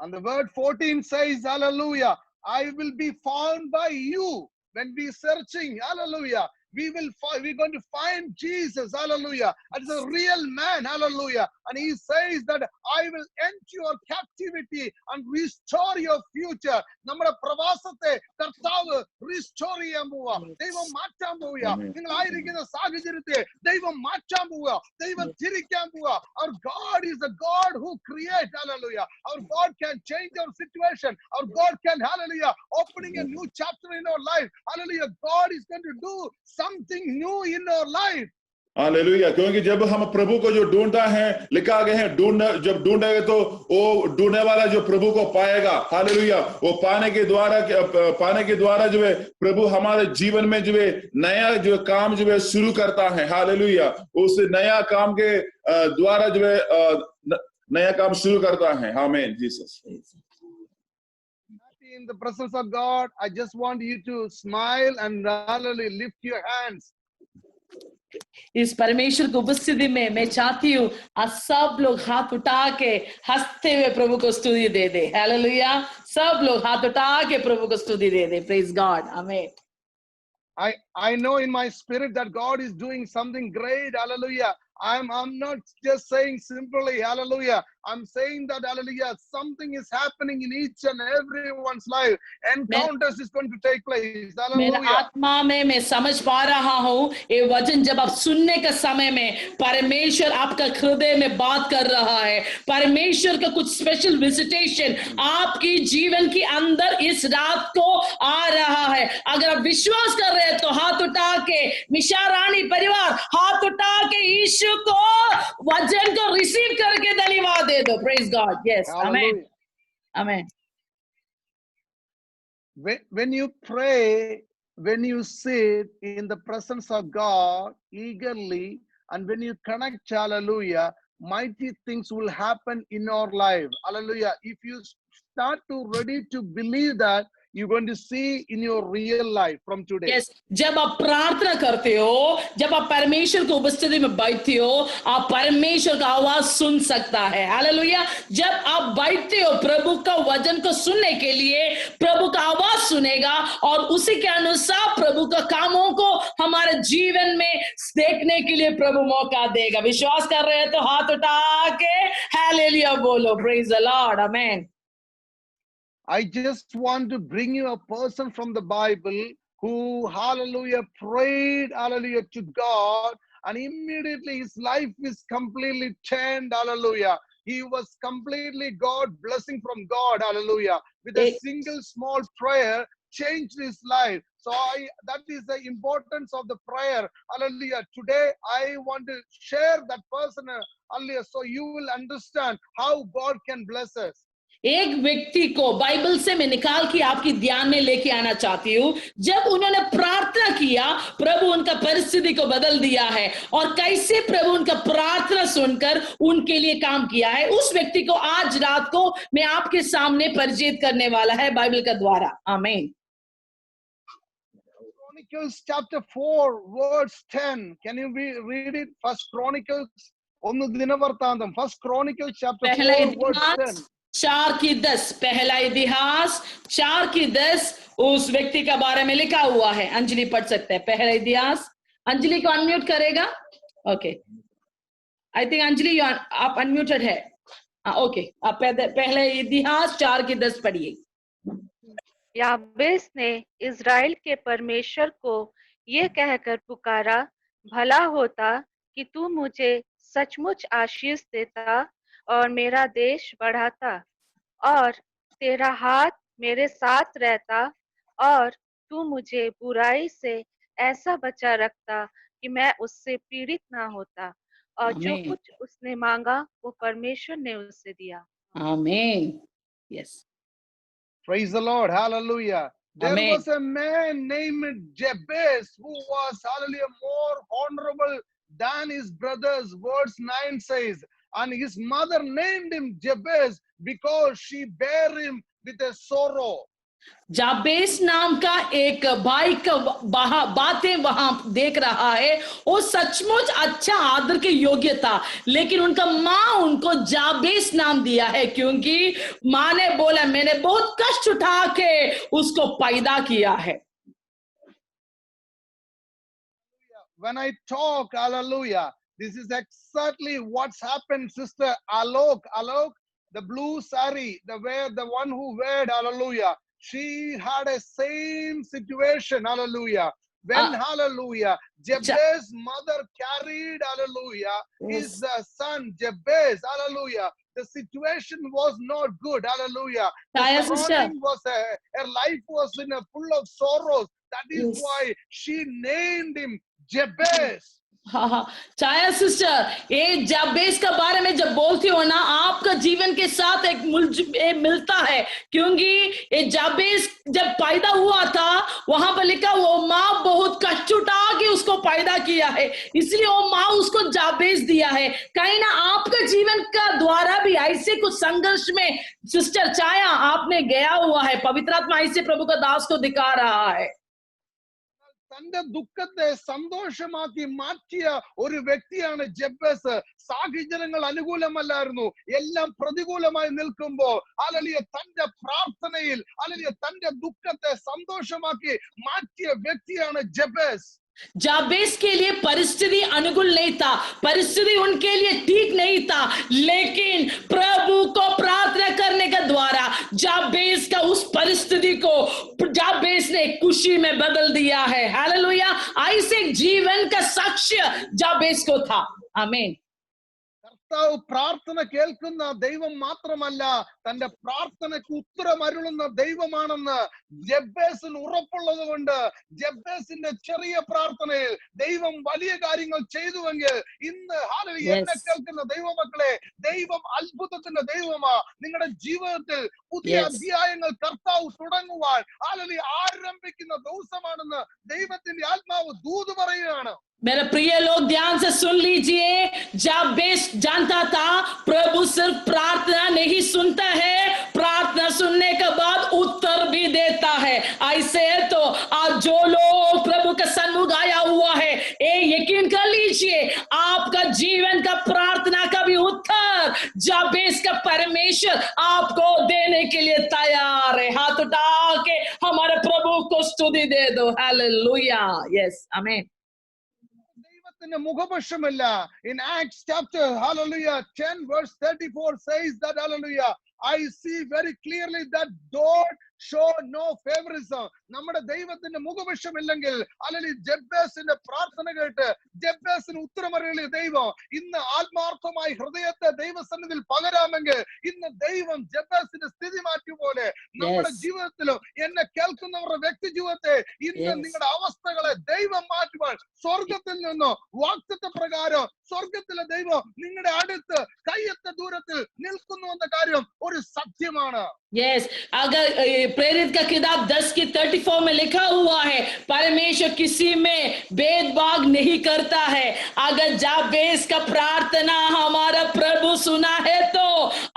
S3: And the word 14 says, hallelujah, I will be found by you. When we searching, hallelujah, we're going to find Jesus, hallelujah, as a real man, hallelujah. And he says that I will end your captivity and restore your future. നമ്മുടെ പ്രവാസത്തെ കർത്താവ് restore ചെയ്യാൻ പോവുക, ദൈവം മാറ്റാൻ പോവുക, നിങ്ങൾ ആയിരിക്കുന്ന സാഹചര്യത്തെ ദൈവം മാറ്റാൻ പോവുക, ദൈവം തിരിക്കാൻ പോവുക. Our God is a God who creates, hallelujah. Our God can change our situation. Our God can, hallelujah, opening a new chapter in our life. Hallelujah. God is going to do something new in our life.
S1: Hallelujah. क्योंकि जब हम प्रभु को जो ढूंढता है, लिखा गया है जब ढूंढेंगे तो वो ढूंढने वाला जो प्रभु को पाएगा। हालेलुया। वो पाने के द्वारा जो है प्रभु हमारे जीवन में जो है नया जो काम जो है शुरू करता है। हालेलुया। उस नया काम के द्वारा जो है नया काम शुरू करता है। आमीन। Jesus.
S3: In the presence of God, I just want you to smile and hallelujah, lift your hands.
S2: इस परमेश्वर की उपस्थिति में मैं चाहती हूँ आज सब लोग हाथ उठा के हंसते हुए प्रभु को स्तुति दे दे। हालेलुया। सब लोग हाथ उठा के प्रभु को स्तुति दे दे। Praise God. आमीन।
S3: I know in my spirit that God is doing something great. Hallelujah. I'm not just saying simply hallelujah. I'm saying that hallelujah, something is happening in each and everyone's life. Encounters is going to take place. Hallelujah.
S2: मेरा आत्मा में मैं समझ पा रहा हूँ ये वचन जब आप सुनने के समय में परमेश्वर आपका हृदय में बात कर रहा है। परमेश्वर का कुछ स्पेशल विजिटेशन आपकी जीवन के अंदर इस रात को आ रहा है। अगर आप विश्वास कर रहे हैं तो हाथ उठा के मिशा रानी परिवार हाथ उठा के यीशु को वचन को रिसीव करके धन्यवाद दे दो। Praise God. यस। आमीन। आमीन।
S3: When you pray, when you sit in the presence of God eagerly, and when you connect, hallelujah, mighty things will happen in our life. Hallelujah. If you start to ready to believe that, you're going to see in your real life from today.
S2: Yes. जब आप प्रार्थना करते हो, जब आप परमेश्वर की उपस्थिति में बैठते हो, आप परमेश्वर का आवाज सुन सकता है। हालेलुया। जब आप बैठते हो प्रभु का वचन को सुनने के लिए, प्रभु का आवाज सुनेगा और उसी के अनुसार प्रभु का कामों को हमारे जीवन में देखने के लिए प्रभु मौका देगा। विश्वास कर रहे हैं तो हाथ उठा के हालेलुया बोलो। Praise the Lord. आमीन।
S3: I just want to bring you a person from the Bible who, hallelujah, prayed, hallelujah, to God, and immediately his life is completely turned, hallelujah. He was completely God, blessing from God, hallelujah. With a single small prayer, changed his life. So that is the importance of the prayer, hallelujah. Today, I want to share that person, hallelujah, so you will understand how God can bless us.
S2: एक व्यक्ति को Bible से मैं निकाल के आपकी ध्यान में लेके आना चाहती हूँ। जब उन्होंने प्रार्थना किया, प्रभु उनका परिस्थिति को बदल दिया है और कैसे प्रभु उनका प्रार्थना सुनकर उनके लिए काम किया है, उस व्यक्ति को आज रात को मैं आपके सामने परिचित करने वाला है बाइबल का द्वारा। आमीन।
S3: Chronicles chapter 4 verse 10. Can you read it? First Chronicles 1 ദിനവൃത്താന്തം. First Chronicles chapter 4 verse 10.
S2: 4:10, पहला इतिहास 4:10 उस व्यक्ति का बारे में लिखा हुआ है। अंजलि पढ़ सकते हैं पहला इतिहास। अंजलि को अनम्यूट करेगा? ओके, आई थिंक अंजलि आप अनम्यूटेड है। ओके, आप पहले इतिहास 4:10 पढ़िए।
S4: याबेस ने इज़राइल के परमेश्वर को ये कहकर पुकारा, भला होता कि तू मुझे सचमुच आशीष देता और मेरा देश बढ़ाता, और तेरा हाथ मेरे साथ रहता, और तू मुझे बुराई से ऐसा बचा रखता कि मैं उससे पीड़ित ना होता, और जो कुछ उसने मांगा वो परमेश्वर ने उसे दिया।
S2: आमीन। Yes,
S3: Praise the Lord. Hallelujah. There
S2: Amen.
S3: was a man named Jabez who was, hallelujah, more honorable than his brothers. Verse 9 says, and his mother named him Jabez because she bare him with a sorrow.
S2: जाबेस नाम का एक भाई का बातें वहां देख रहा है, वो सचमुच अच्छा आदर के योग्य था, लेकिन उनका माँ उनको जाबेस नाम दिया है क्योंकि माँ ने बोला मैंने बहुत कष्ट उठा के उसको पैदा किया है।
S3: When I talk, hallelujah, this is exactly what's happened, Sister Alok, the blue sari, the one who wear, hallelujah. She had a same situation, hallelujah. When, hallelujah, Jabez's mother carried, hallelujah, his son Jabez, hallelujah. The situation was not good, hallelujah. The surrounding was her life was full of sorrows. That is why she named him Jabez.
S2: हाँ, चाया sister, ये जाबेस का बारे में जब बोलती हो ना, आपका जीवन के साथ एक मिलता है, क्योंकि ये जाबेस जब पैदा हुआ था वहां पर लिखा वो माँ बहुत कष्ट उठा के उसको पैदा किया है, इसलिए वो माँ उसको जाबेस दिया है। कहीं ना आपका जीवन का द्वारा भी ऐसे कुछ संघर्ष में सिस्टर चाया आपने गया हुआ है, पवित्र आत्मा ऐसे प्रभु का दास को दिखा रहा है।
S3: തന്റെ ദുഃഖത്തെ സന്തോഷമാക്കി മാറ്റിയ ഒരു വ്യക്തിയാണ് ജബ്ബേസ്. സാഹചര്യങ്ങൾ അനുകൂലമല്ലായിരുന്നു, എല്ലാം പ്രതികൂലമായി നിൽക്കുമ്പോൾ ഹല്ലേലൂയ തന്റെ പ്രാർത്ഥനയിൽ ഹല്ലേലൂയ തന്റെ ദുഃഖത്തെ സന്തോഷമാക്കി മാറ്റിയ വ്യക്തിയാണ് ജബ്ബേസ്.
S2: जाबेस के लिए परिस्थिति अनुकूल नहीं था, परिस्थिति उनके लिए ठीक नहीं था, लेकिन प्रभु को प्रार्थना करने के द्वारा जाबेस का उस परिस्थिति को जाबेस ने खुशी में बदल दिया है। हालेलुया, ऐसे जीवन का साक्ष्य जाबेस को था। आमीन।
S3: കർത്താവ് പ്രാർത്ഥന കേൾക്കുന്ന ദൈവം മാത്രമല്ല, തന്റെ പ്രാർത്ഥനയ്ക്ക് ഉത്തരം അരുളുന്ന ദൈവമാണെന്ന് ജബ്ബേസിന് ഉറപ്പുള്ളത് കൊണ്ട് ജബ്ബേസിന്റെ ചെറിയ പ്രാർത്ഥനയിൽ ദൈവം വലിയ കാര്യങ്ങൾ ചെയ്തുവെങ്കിൽ ഇന്ന് എന്നെ കേൾക്കുന്ന ദൈവമക്കളെ, ദൈവം അത്ഭുതത്തിന്റെ ദൈവമാ. നിങ്ങളുടെ ജീവിതത്തിൽ പുതിയ അധ്യായങ്ങൾ കർത്താവ് തുടങ്ങുവാൻ ആരംഭിക്കുന്ന ദിവസമാണെന്ന് ദൈവത്തിന്റെ ആത്മാവ് ദൂത് പറയുകയാണ്.
S2: मेरे प्रिय लोग ध्यान से सुन लीजिए, जाबेस जानता था प्रभु सिर्फ प्रार्थना नहीं सुनता है, प्रार्थना सुनने के बाद उत्तर भी देता है। ऐसे तो आज जो लोग प्रभु के सन्मुख आया हुआ है, ये यकीन कर लीजिए आपका जीवन का प्रार्थना का भी उत्तर जाबेस का परमेश्वर आपको देने के लिए तैयार है। हाथ उठा के हमारे प्रभु को स्तुति दे दो। हालेलुया, यस, आमीन।
S3: മുഖപക്ഷമല്ല. In Acts chapter hallelujah 10 verse 34 says that hallelujah I see very clearly that God show no favorism. നമ്മുടെ ദൈവത്തിന്റെ മുഖപക്ഷമില്ലെങ്കിൽ അല്ലെങ്കിൽ ജബ്ബേസിന്റെ പ്രാർത്ഥന കേട്ട് ജബ്ബേസിന് ഉത്തരമറിയില്ല ദൈവം ഇന്ന് ആത്മാർത്ഥമായി ഹൃദയത്തെ ദൈവസന്നിധിയിൽ പകരാമെങ്കിൽ ഇന്ന് ദൈവം ജബ്ബേസിന്റെ സ്ഥിതി മാറ്റിയ പോലെ നമ്മുടെ ജീവിതത്തിലും എന്നെ കേൾക്കുന്നവരുടെ വ്യക്തി ജീവിതത്തെ ഇന്ന് നിങ്ങളുടെ അവസ്ഥകളെ ദൈവം മാറ്റുവാൻ സ്വർഗത്തിൽ നിന്ന് വാഗ്ദത്ത പ്രകാരം സ്വർഗത്തിലെ ദൈവം നിങ്ങളുടെ അടുത്ത് കയ്യെത്ത ദൂരത്തിൽ നിൽക്കുന്നു എന്ന കാര്യം ഒരു സത്യമാണ്.
S2: अगर प्रेरित का किताब 10:34 में लिखा हुआ है, परमेश्वर किसी में भेदभाव नहीं करता है। अगर जाबेस का प्रार्थना हमारा प्रभु सुना है तो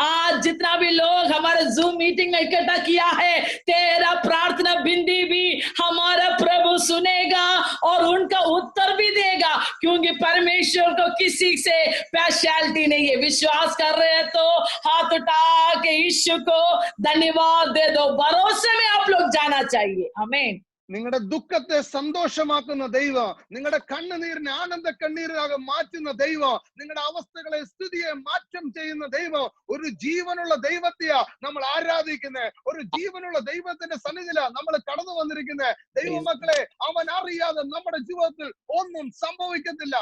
S2: आज जितना भी लोग हमारे जूम मीटिंग में इकट्ठा किया है, तेरा प्रार्थना बिंदी भी हमारा प्रभु सुनेगा और उनका उत्तर भी देगा, क्योंकि परमेश्वर को किसी से स्पेशलिटी नहीं है। विश्वास कर रहे हैं तो हाथ उठा के यीशु को धन्यवाद दे दो। भरोसे में आप लोग जाना चाहिए। आमीन।
S3: നിങ്ങളുടെ ദുഃഖത്തെ സന്തോഷമാക്കുന്ന ദൈവം, നിങ്ങളുടെ കണ്ണുനീരിനെ ആനന്ദ കണ്ണീരാകെ മാറ്റുന്ന ദൈവം, നിങ്ങളുടെ അവസ്ഥകളെ സ്ഥിതിയെ മാറ്റം ചെയ്യുന്ന ദൈവം, ഒരു ജീവനുള്ള ദൈവത്തെയാ നമ്മൾ ആരാധിക്കുന്നത്. ഒരു ജീവനുള്ള ദൈവത്തിന്റെ സന്നിധിയിലാ നമ്മൾ കടന്നു വന്നിരിക്കുന്നത്. ദൈവമക്കളെ, അവൻ അറിയാതെ നമ്മുടെ ജീവിതത്തിൽ ഒന്നും സംഭവിക്കത്തില്ല.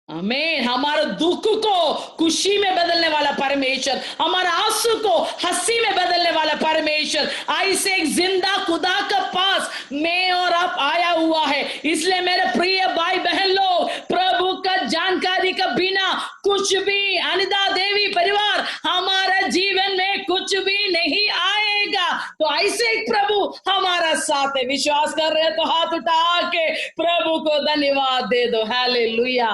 S2: आमीन। हमारे दुख को खुशी में बदलने वाला परमेश्वर, हमारे आंसू को हंसी में बदलने वाला परमेश्वर, ऐसे एक जिंदा खुदा के पास मैं और आप आया हुआ है। इसलिए मेरे प्रिय भाई बहन लोग, प्रभु का जानकारी के बिना कुछ भी, अनिता देवी परिवार, हमारा जीवन में कुछ भी नहीं आएगा। तो ऐसे एक प्रभु हमारा साथ है। विश्वास कर रहे हैं तो हाथ उठा के प्रभु को धन्यवाद दे दो। हालेलुया।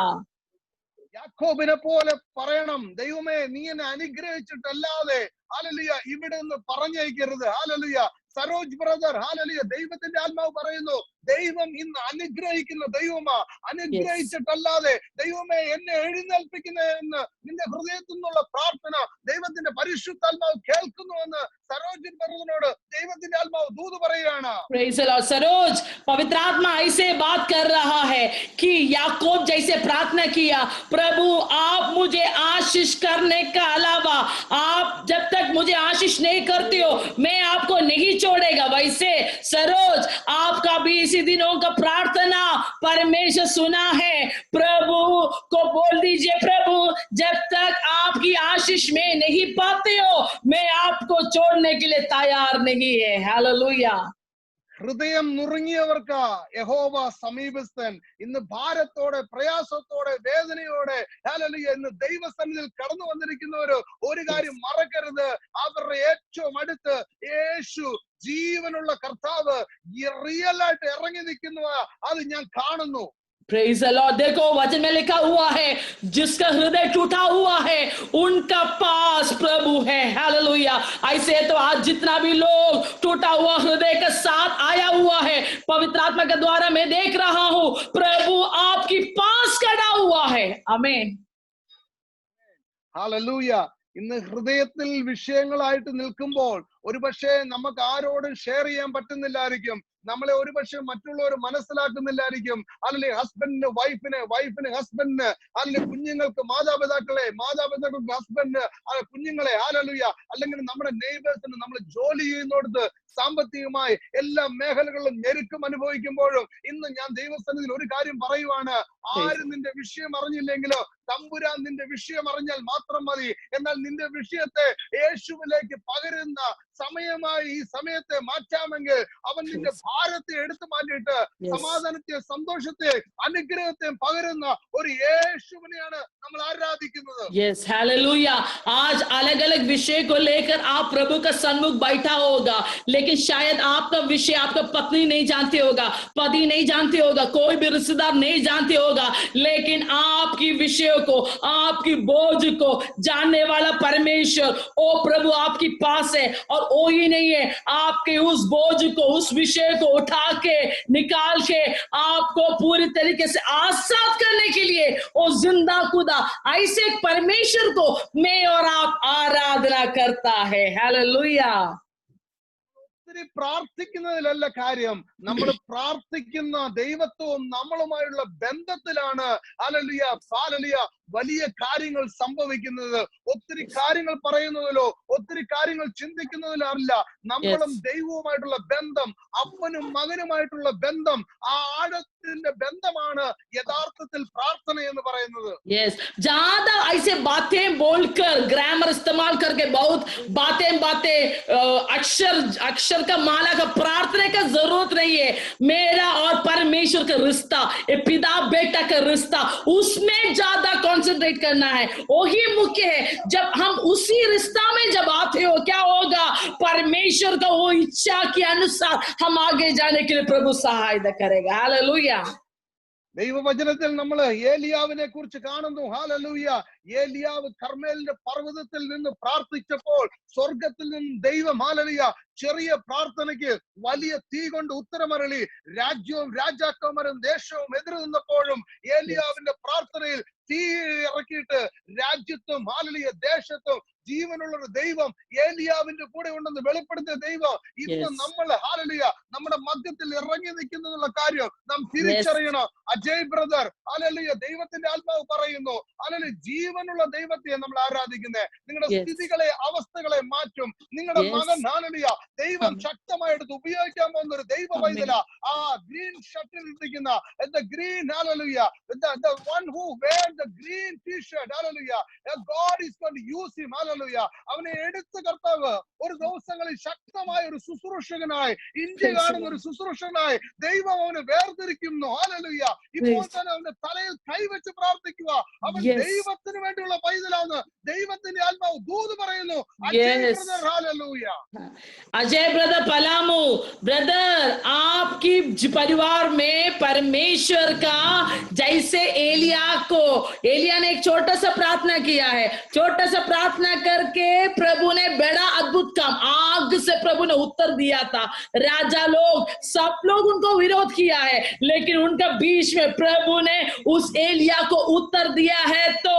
S3: യാക്കോബിനെ പോലെ പറയണം, ദൈവമേ നീ എന്നെ അനുഗ്രഹിച്ചിട്ടല്ലാതെ ഹല്ലേലൂയ ഇവിടെ നിന്ന് പറഞ്ഞയക്കരുത്. ഹല്ലേലൂയ. സരോജ് ബ്രദർ, ഹല്ലേലൂയ, ദൈവത്തിന്റെ ആത്മാവ് പറയുന്നു, ദൈവം ഇന്ന് അനുഗ്രഹിക്കുന്ന ദൈവമാ. അനുഗ്രഹിച്ചിട്ടല്ലാതെ ദൈവമേ എന്നെ എഴുന്നേൽപ്പിക്കുന്ന നിന്റെ ഹൃദയത്തിൽ നിന്നുള്ള പ്രാർത്ഥന ദൈവത്തിന്റെ പരിശുദ്ധാത്മാവ് കേൾക്കുന്നുവെന്ന് സരോജ് ബ്രദറിനോട് ദൈവത്തിന്റെ ആത്മാവ് ദൂത് പറയുകയാണ്.
S2: Praise the Lord. सरोज, पवित्र आत्मा ऐसे बात कर रहा है कि याकूब जैसे प्रार्थना किया, प्रभु आप मुझे आशीष करने का अलावा, आप जब तक मुझे आशीष नहीं करते हो मैं आपको नहीं छोड़ेगा। वैसे सरोज, आपका भी इसी दिनों का प्रार्थना परमेश्वर सुना है। प्रभु को बोल दीजिए, प्रभु जब तक आपकी आशीष में नहीं पाते हो मैं आपको छोड़ने के लिए तैयार नहीं है। हालेलुया।
S3: ഹൃദയം നുറുങ്ങിയവർക്ക് യഹോവ സമീപസ്ഥൻ. ഇന്ന് ഭാരത്തോടെ, പ്രയാസത്തോടെ, വേദനയോടെ ഹല്ലേലൂയ ഇന്ന് ദൈവസന്നിധിയിൽ കടന്നു വന്നിരിക്കുന്നവര് ഒരു കാര്യം മറക്കരുത്, അവരുടെ ഏറ്റവും അടുത്ത് യേശു ജീവനുള്ള കർത്താവ് റിയൽ ആയിട്ട് ഇറങ്ങി നിൽക്കുന്നത് അത് ഞാൻ കാണുന്നു.
S2: Praise the Lord. देखो वचन में लिखा हुआ है, जिसका हृदय टूटा हुआ है उनका पास प्रभु है। हालेलुया। ऐसे तो आज जितना भी लोग टूटा हुआ हृदय के साथ आया हुआ है, पवित्र आत्मा के द्वारा मैं देख रहा हूं प्रभु आपकी पास खड़ा हुआ है। आमीन।
S3: ഹല്ലേലൂയ. ഇന്ന് ഹൃദയത്തിൽ വിഷയങ്ങളായിട്ട് നിൽക്കുമ്പോൾ ഒരുപക്ഷെ നമുക്ക് ആരോടും ഷെയർ ചെയ്യാൻ പറ്റുന്നില്ലായിരിക്കും, നമ്മളെ ഒരുപക്ഷെ മറ്റുള്ളവർ മനസ്സിലാക്കുന്നില്ലായിരിക്കും. അല്ലെങ്കിൽ ഹസ്ബൻഡിന് വൈഫിന്, വൈഫിന് ഹസ്ബൻഡിന്, അല്ലെങ്കിൽ കുഞ്ഞുങ്ങൾക്ക് മാതാപിതാക്കളെ, മാതാപിതാക്കൾക്ക് ഹസ്ബൻഡിന്, കുഞ്ഞുങ്ങളെ. ഹല്ലേലൂയ. അല്ലെങ്കിൽ നമ്മുടെ നെയ്ബേഴ്സിന്, നമ്മൾ ജോലി ചെയ്യുന്നിടത്ത് സാമ്പത്തികമായി എല്ലാ മേഖലകളിലും ഞെരുക്കം അനുഭവിക്കുമ്പോഴും ഇന്ന് ഞാൻ ദൈവസന്നിധിയിൽ ഒരു കാര്യം പറയുവാണ്, ആരും നിന്റെ വിഷയം അറിഞ്ഞില്ലെങ്കിലോ തമ്പുരാൻ നിന്റെ വിഷയം അറിഞ്ഞാൽ മാത്രം മതി. എന്നാൽ നിന്റെ വിഷയത്തെ യേശുവിലേക്ക് പകരുന്ന സമയമായി ഈ സമയത്തെ മാറ്റാമെങ്കിൽ അവൻ നിന്റെ ഭാരത്തെ എടുത്തു മാറ്റിയിട്ട് സമാധാനത്തെ, സന്തോഷത്തെ, അനുഗ്രഹത്തെ പകരുന്ന ഒരു യേശുവിനെയാണ് നമ്മൾ ആരാധിക്കുന്നത്.
S2: Yes, hallelujah. आज अलग अलग विषय को लेकर आप प्रभु का सन्मुख बैठा होगा, लेकिन शायद आपका विषय आपका पत्नी नहीं जानती होगा, पति नहीं जानते होगा, कोई भी रिश्तेदार नहीं जानते होगा, लेकिन आपकी विषय को, आपकी बोझ को जानने वाला परमेश्वर, ओ प्रभु आपके पास है। और वो ही नहीं है, आपके उस बोझ को, उस विषय को उठा के निकाल के आपको पूरी तरीके से आजाद करने के लिए वो जिंदा खुदा, ऐसे परमेश्वर को मैं और आप आराधना करता है। हालेलुया।
S3: ഒത്തിരി പ്രാർത്ഥിക്കുന്നതിലല്ല കാര്യം, നമ്മൾ പ്രാർത്ഥിക്കുന്ന ദൈവത്വവും നമ്മളുമായുള്ള ബന്ധത്തിലാണ് ഹല്ലേലൂയ, ഹല്ലേലൂയ വലിയ കാര്യങ്ങൾ സംഭവിക്കുന്നത്. ഒത്തിരി കാര്യങ്ങൾ പറയുന്നതിലോ ഒത്തിരി കാര്യങ്ങൾ ചിന്തിക്കുന്നതിലോ അല്ല, നമ്മളും ദൈവവുമായിട്ടുള്ള ബന്ധം, അപ്പനും മകനുമായിട്ടുള്ള ബന്ധം, ആ ആഴത്തിന്റെ ബന്ധമാണ് യഥാർത്ഥത്തിൽ പ്രാർത്ഥന എന്ന് പറയുന്നത്.
S2: Yes, ज्यादा ऐसे बातें बोलकर, ग्रामर इस्तेमाल करके बहुत बातें अक्षर का माला का प्रार्थना का जरूरत नहीं है। मेरा और परमेश्वर का रिश्ता, ये पिता बेटा का रिश्ता, उसमें ज्यादा कंसंट्रेट करना है, वही मुख्य है। जब हम उसी रिश्ता में जब आते हो, क्या होगा, परमेश्वर का वो इच्छा के अनुसार हम आगे जाने के लिए प्रभु सहायता करेगा। हालेलुया।
S3: ദൈവവചനത്തിൽ നമ്മൾ ഏലിയാവിനെ കുറിച്ച് കാണുന്നു. ഹല്ലേലൂയ. ഏലിയാവ് കർമ്മേലിന്റെ പർവ്വതത്തിൽ നിന്ന് പ്രാർത്ഥിച്ചപ്പോൾ സ്വർഗത്തിൽ നിന്ന് ദൈവം ഹല്ലേലൂയ ചെറിയ പ്രാർത്ഥനയ്ക്ക് വലിയ തീ കൊണ്ട് ഉത്തരമരളി. രാജ്യവും രാജാക്കന്മാരും ദേശവും എതിര് നിന്നപ്പോഴും ഏലിയാവിന്റെ പ്രാർത്ഥനയിൽ തീ ഇറക്കിയിട്ട് രാജ്യത്തും ഹല്ലേലൂയ ദേശത്തും ജീവനുള്ള ഒരു ദൈവം ഏലിയാവിന്റെ കൂടെ ഉണ്ടെന്ന് വെളിപ്പെടുത്തിയ ദൈവം ഇന്ന് നമ്മൾ ഹല്ലേലൂയ നമ്മുടെ മധ്യത്തിൽ ഇറങ്ങി നിൽക്കുന്നുള്ള കാര്യം നാം തിരിച്ചറിയണം. അജയ് ബ്രദർ ഹല്ലേലൂയ, ദൈവത്തിന്റെ ആത്മാവ് പറയുന്നു ഹല്ലേലൂയ, ജീവനുള്ള ദൈവത്തെ നമ്മൾ ആരാധിക്കുന്നത്. നിങ്ങളുടെ സ്ഥിതികളെ അവസ്ഥകളെ മാറ്റും. നിങ്ങളുടെ മകൻ ഹല്ലേലൂയ ദൈവം ശക്തമായിട്ട് ഉപയോഗിക്കാൻ പോകുന്ന ഒരു ദൈവ പൈതല. ആ ഗ്രീൻ ഷർട്ടിൽ ഇരിക്കുന്ന green hallelujah, the one who wear the green t-shirt hallelujah, God is going to use him hallelujah. അവനെ എടുത്ത കർത്താവ് ഒരു ദിവസങ്ങളിൽ ശക്തമായ ഒരു ശുശ്രൂഷകനായി, ഇന്ത്യ കാണുന്ന ഒരു ശുശ്രൂഷകനായി ദൈവം അവനെ വേർതിരിക്കുന്നു. ഹല്ലേലൂയ. ഇപ്പോൾ തന്നെ അവന്റെ തലയിൽ കൈവച്ച് പ്രാർത്ഥിക്കുക. അവൻ ദൈവത്തിന് വേണ്ടിയുള്ള പൈതലാണ്. ദൈവത്തിന്റെ ആത്മാവ് ദൂത് പറയുന്നു.
S2: अजय ब्रदर पलामू ब्रदर, आपकी परिवार में परमेश्वर का जैसे एलिया ने एक छोटा सा प्रार्थना किया है, छोटा सा प्रार्थना करके प्रभु ने बड़ा अद्भुत काम, आग से प्रभु ने उत्तर दिया था. राजा लोग सब लोग उनको विरोध किया है, लेकिन उनका बीच में प्रभु ने उस एलिया को उत्तर दिया है. तो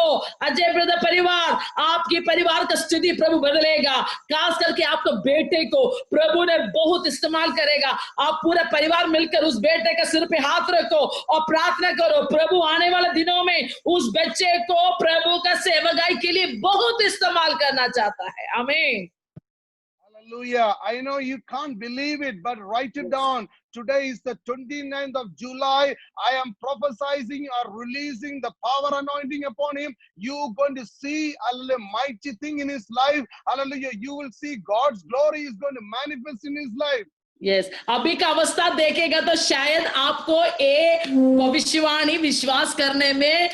S2: अजय ब्रदर परिवार, आपकी परिवार का स्थिति प्रभु बदलेगा. खास करके आपको बेटे को प्रभु ने बहुत इस्तेमाल करेगा. आप पूरा परिवार मिलकर उस बेटे के सिर पे हाथ रखो और प्रार्थना करो. प्रभु आने वाले दिनों में उस बच्चे को प्रभु का सेवकाई के लिए बहुत इस्तेमाल करना चाहता है. आमीन.
S3: Hallelujah. I know you can't believe it, but write it down. Today is the 29th of July. I am prophesying or releasing the power anointing upon him. You're going to see a mighty thing in his life. Hallelujah. You will see God's glory is going to manifest in his life.
S2: Yes, अभी का अवस्था देखेगा तो शायद आपको एक भविष्यवाणी विश्वास करने में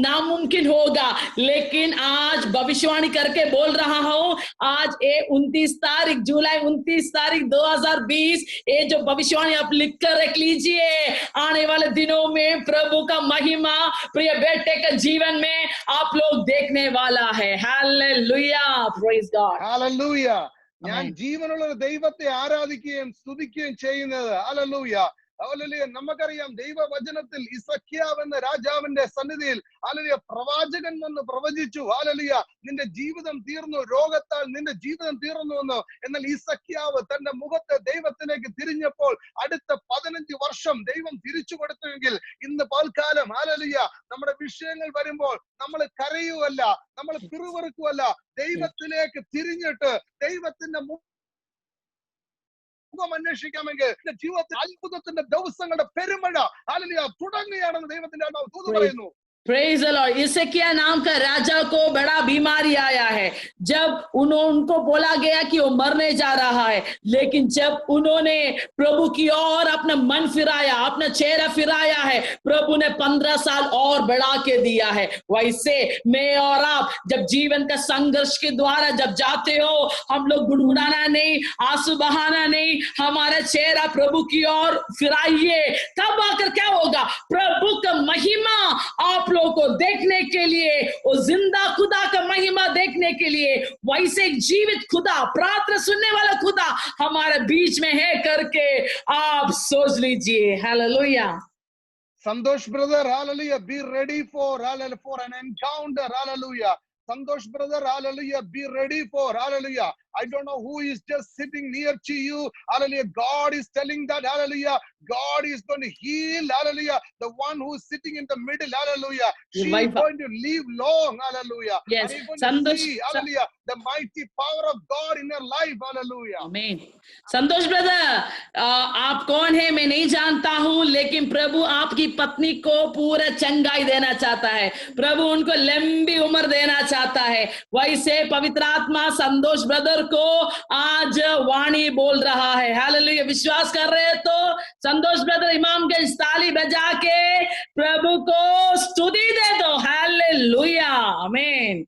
S2: नामुमकिन होगा, लेकिन आज भविष्यवाणी करके बोल रहा हूं, आज 29 तारीख जुलाई 29 तारीख 2020, ये जो भविष्यवाणी आप लिख कर रख लीजिए, आने वाले दिनों में प्रभु का महिमा प्रिय बेटे के जीवन में आप लोग देखने वाला है. Hallelujah, praise God.
S3: हालेलुया. ഞാൻ ജീവനുള്ള ദൈവത്തെ ആരാധിക്കുകയും സ്തുതിക്കുകയും ചെയ്യുന്നത്. ഹല്ലേലൂയ. ഹല്ലേലൂയ. നമുക്കറിയാം ദൈവവചനത്തിൽ ഇസക്കിയാവ് എന്ന രാജാവിന്റെ സന്നിധിയിൽ ഹല്ലേലൂയ പ്രവാചകൻ വന്ന് പ്രവചിച്ചു. ഹല്ലേലൂയ, നിന്റെ ജീവിതം തീർന്നു, രോഗത്താൽ നിന്റെ ജീവിതം തീർന്നു എന്ന്. എന്നാൽ ഇസക്കിയാവ് തന്റെ മുഖത്തെ ദൈവത്തിലേക്ക് തിരിഞ്ഞപ്പോൾ അടുത്ത 15 വർഷം ദൈവം തിരിച്ചു കൊടുത്തുവെങ്കിൽ ഇന്ന് പൽക്കാലം ഹല്ലേലൂയ നമ്മുടെ വിഷയങ്ങൾ വരുമ്പോൾ നമ്മൾ കരയുവല്ല, നമ്മൾ പിറുപിറുക്കുവല്ല, ദൈവത്തിലേക്ക് തിരിഞ്ഞിട്ട് ദൈവത്തിന്റെ മുഖം അന്വേഷിക്കാമെങ്കിൽ ജീവിതത്തിൽ അത്ഭുതത്തിന്റെ ദിവസങ്ങളുടെ പെരുമഴ ഹല്ലേലൂയ തുടങ്ങുകയാണെന്ന് ദൈവത്തിന്റെ ആത്മാവ് ദൂത് പറയുന്നു.
S2: Praise the Lord. हिजकिय्याह नाम का राजा को बड़ा बीमारी आया है. जब उनको बोला गया कि वो मरने जा रहा है, लेकिन जब उन्होंने प्रभु की ओर अपना मन फिराया, अपना चेहरा फिराया है, प्रभु ने 15 साल और बढ़ा के दिया है. वैसे मैं और आप जब जीवन का संघर्ष के द्वारा जब जाते हो, हम लोग गुड़गुड़ाना नहीं, आंसू बहाना नहीं, हमारा चेहरा प्रभु की ओर फिराइए. तब आकर क्या होगा? प्रभु का महिमा आप लोगों को देखने के लिए, वो जिंदा खुदा का महिमा देखने के लिए, वैसे जीवित खुदा, प्रार्थना सुनने वाला खुदा हमारे बीच में है करके आप सोच लीजिए. Hallelujah.
S3: Santosh brother, hallelujah, be ready for an encounter. Hallelujah. Santosh brother, hallelujah, be ready for, hallelujah. I don't know who is just sitting near to you, hallelujah. God is telling that, hallelujah, God is going to heal, hallelujah. The one who is sitting in the middle, hallelujah, she is going to live long, hallelujah.
S2: Yes,
S3: and you're going to see, hallelujah, the mighty power of God in your life, hallelujah.
S2: Amen. Santosh brother, आप कौन है मैं नहीं जानता हूं, लेकिन प्रभु आपकी पत्नी को पूरा चंगाई देना चाहता है, प्रभु उनको लंबी उम्र देना चाहता है. वैसे पवित्र आत्मा संतोष ब्रदर को आज वाणी बोल रहा है. हालेलुया. विश्वास कर रहे हैं तो संतोष ब्रदर इमामगंज ताली बजा के प्रभु को स्तुति दे दो. हालेलुया. आमीन.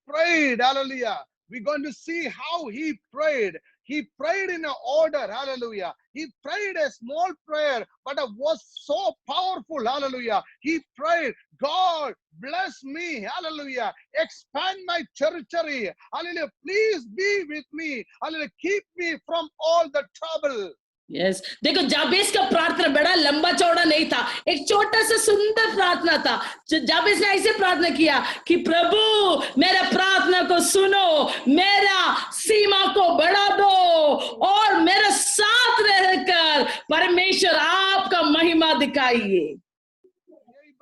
S3: Prayed, hallelujah. We're going to see how he prayed. he prayed in an order. Hallelujah. He prayed a small prayer, but it was so powerful. Hallelujah. He prayed, God, bless me. Hallelujah. Expand my territory. Hallelujah. Please be with me. Hallelujah. Keep me from all the trouble.
S2: Yes देखो जाबेस का प्रार्थना बड़ा लंबा चौड़ा नहीं था, एक छोटा सा सुंदर प्रार्थना था। जाबेस ने ऐसे प्रार्थना किया कि प्रभु मेरा प्रार्थना को सुनो, मेरा सीमा को बढ़ा दो और मेरे साथ रहकर परमेश्वर आपका महिमा दिखाइए।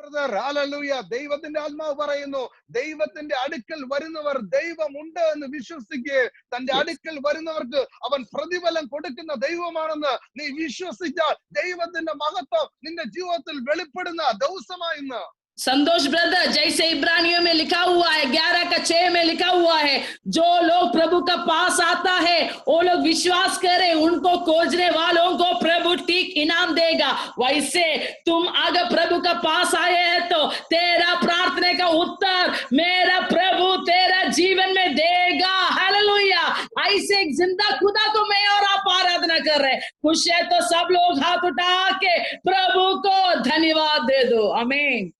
S3: Brother, hallelujah. ദൈവത്തിന്റെ ആത്മാവ് പറയുന്നു, ദൈവത്തിന്റെ അടുക്കൽ വരുന്നവർ ദൈവമുണ്ട് എന്ന് വിശ്വസിക്കുക. തന്റെ അടുക്കൽ വരുന്നവർക്ക് അവൻ പ്രതിഫലം കൊടുക്കുന്ന ദൈവമാണെന്ന് നീ വിശ്വസിച്ചാൽ ദൈവത്തിന്റെ മഹത്വം നിന്റെ ജീവിതത്തിൽ വെളിപ്പെടുന്ന ദിവസമായിന്ന്.
S2: संतोष ब्रदर, जैसे इब्रानियों में लिखा हुआ है 11:6 में लिखा हुआ है, जो लोग प्रभु का पास आता है वो लोग विश्वास करें, उनको खोजने वालों को प्रभु ठीक इनाम देगा। वैसे तुम अगर प्रभु का पास आए हैं तो तेरा प्रार्थना का उत्तर मेरा प्रभु तेरा जीवन में देगा। हालेलुया। ऐसे एक जिंदा खुदा को मैं और आप आराधना कर रहे हैं। खुश है तो सब लोग हाथ उठा के प्रभु को धन्यवाद दे दो। आमीन।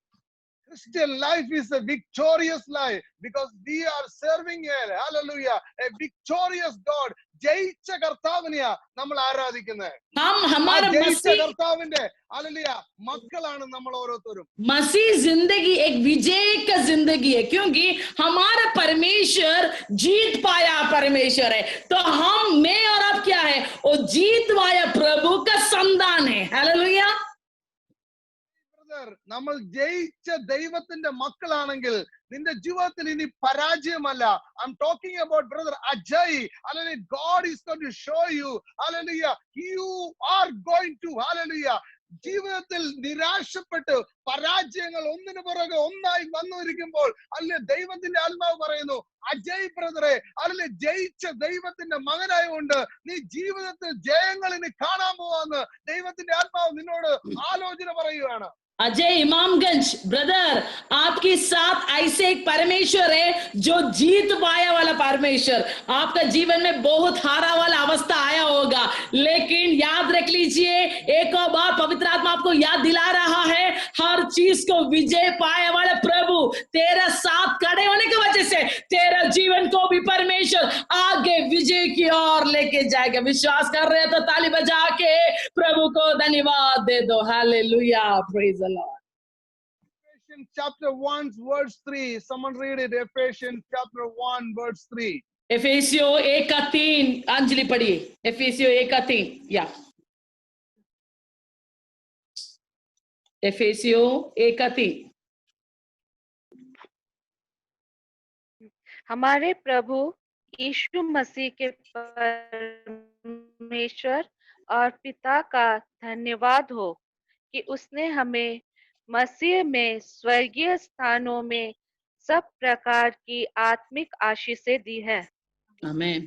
S3: Christian life is a victorious life because we are serving a, hallelujah, a victorious God. ജയിച്ച കർത്താവിനെയാ നമ്മൾ ആരാധിക്കുന്നത്.
S2: हमारा
S3: ജയിച്ച കർത്താവിന്റെ hallelujah മക്കളാണ് നമ്മൾ ഓരോരുത്തരും.
S2: मसीह जिंदगी एक विजय का जिंदगी है, क्योंकि हमारा परमेश्वर जीत पाया परमेश्वर है, तो हम मैं और आप क्या है, वो जीत पाया प्रभु का संतान है। हालेलुया।
S3: നമ്മൾ ജയിച്ച ദൈവത്തിന്റെ മക്കളാണെങ്കിൽ നിന്റെ ജീവിതത്തിൽ ഇനി പരാജയമല്ല. I'm talking about brother Ajay. Hallelujah. God is going to show you. Hallelujah. You are going to, hallelujah, ജീവിതത്തിൽ നിരാശപ്പെട്ട് പരാജയങ്ങൾ ഒന്നിനു പുറകെ ഒന്നായി വന്നിരിക്കുമ്പോൾ അല്ലെ ദൈവത്തിന്റെ ആത്മാവ് പറയുന്നു, അജയ് ബ്രദറെ, അല്ലെ ജയിച്ച ദൈവത്തിന്റെ മകനായതുകൊണ്ട് നീ ജീവിതത്തിൽ ജയങ്ങൾ ഇനി കാണാൻ പോവാന്ന് ദൈവത്തിന്റെ ആത്മാവ് നിന്നോട് ആലോചന പറയുകയാണ്.
S2: अजय इमामगंज ब्रदर, आपके साथ ऐसे एक परमेश्वर है जो जीत पाया वाला परमेश्वर। आपका जीवन में बहुत हारा वाला अवस्था आया होगा, लेकिन याद रख लीजिए, एक और बार पवित्र आत्मा आपको याद दिला रहा है, हर चीज को विजय पाया वाला प्रभु तेरा साथ खड़े होने की वजह से तेरा जीवन को भी परमेश्वर आगे विजय की ओर लेके जाएगा। विश्वास कर रहे तो ताली बजा के प्रभु को धन्यवाद दे दो। Hallelujah, praise the Lord.
S3: Ephesians chapter 1 verse 3. Someone read it. Ephesians chapter 1 verse 3.
S2: एफेसियो 1:3 Anjali पढ़िए। एफेसियो 1:3 या एफेसियो 1:3।
S4: हमारे प्रभु यीशु मसीह के परमेश्वर और पिता का धन्यवाद हो कि उसने हमें मसीह में स्वर्गीय स्थानों में सब प्रकार की आत्मिक आशीषें दी है।
S2: आमीन।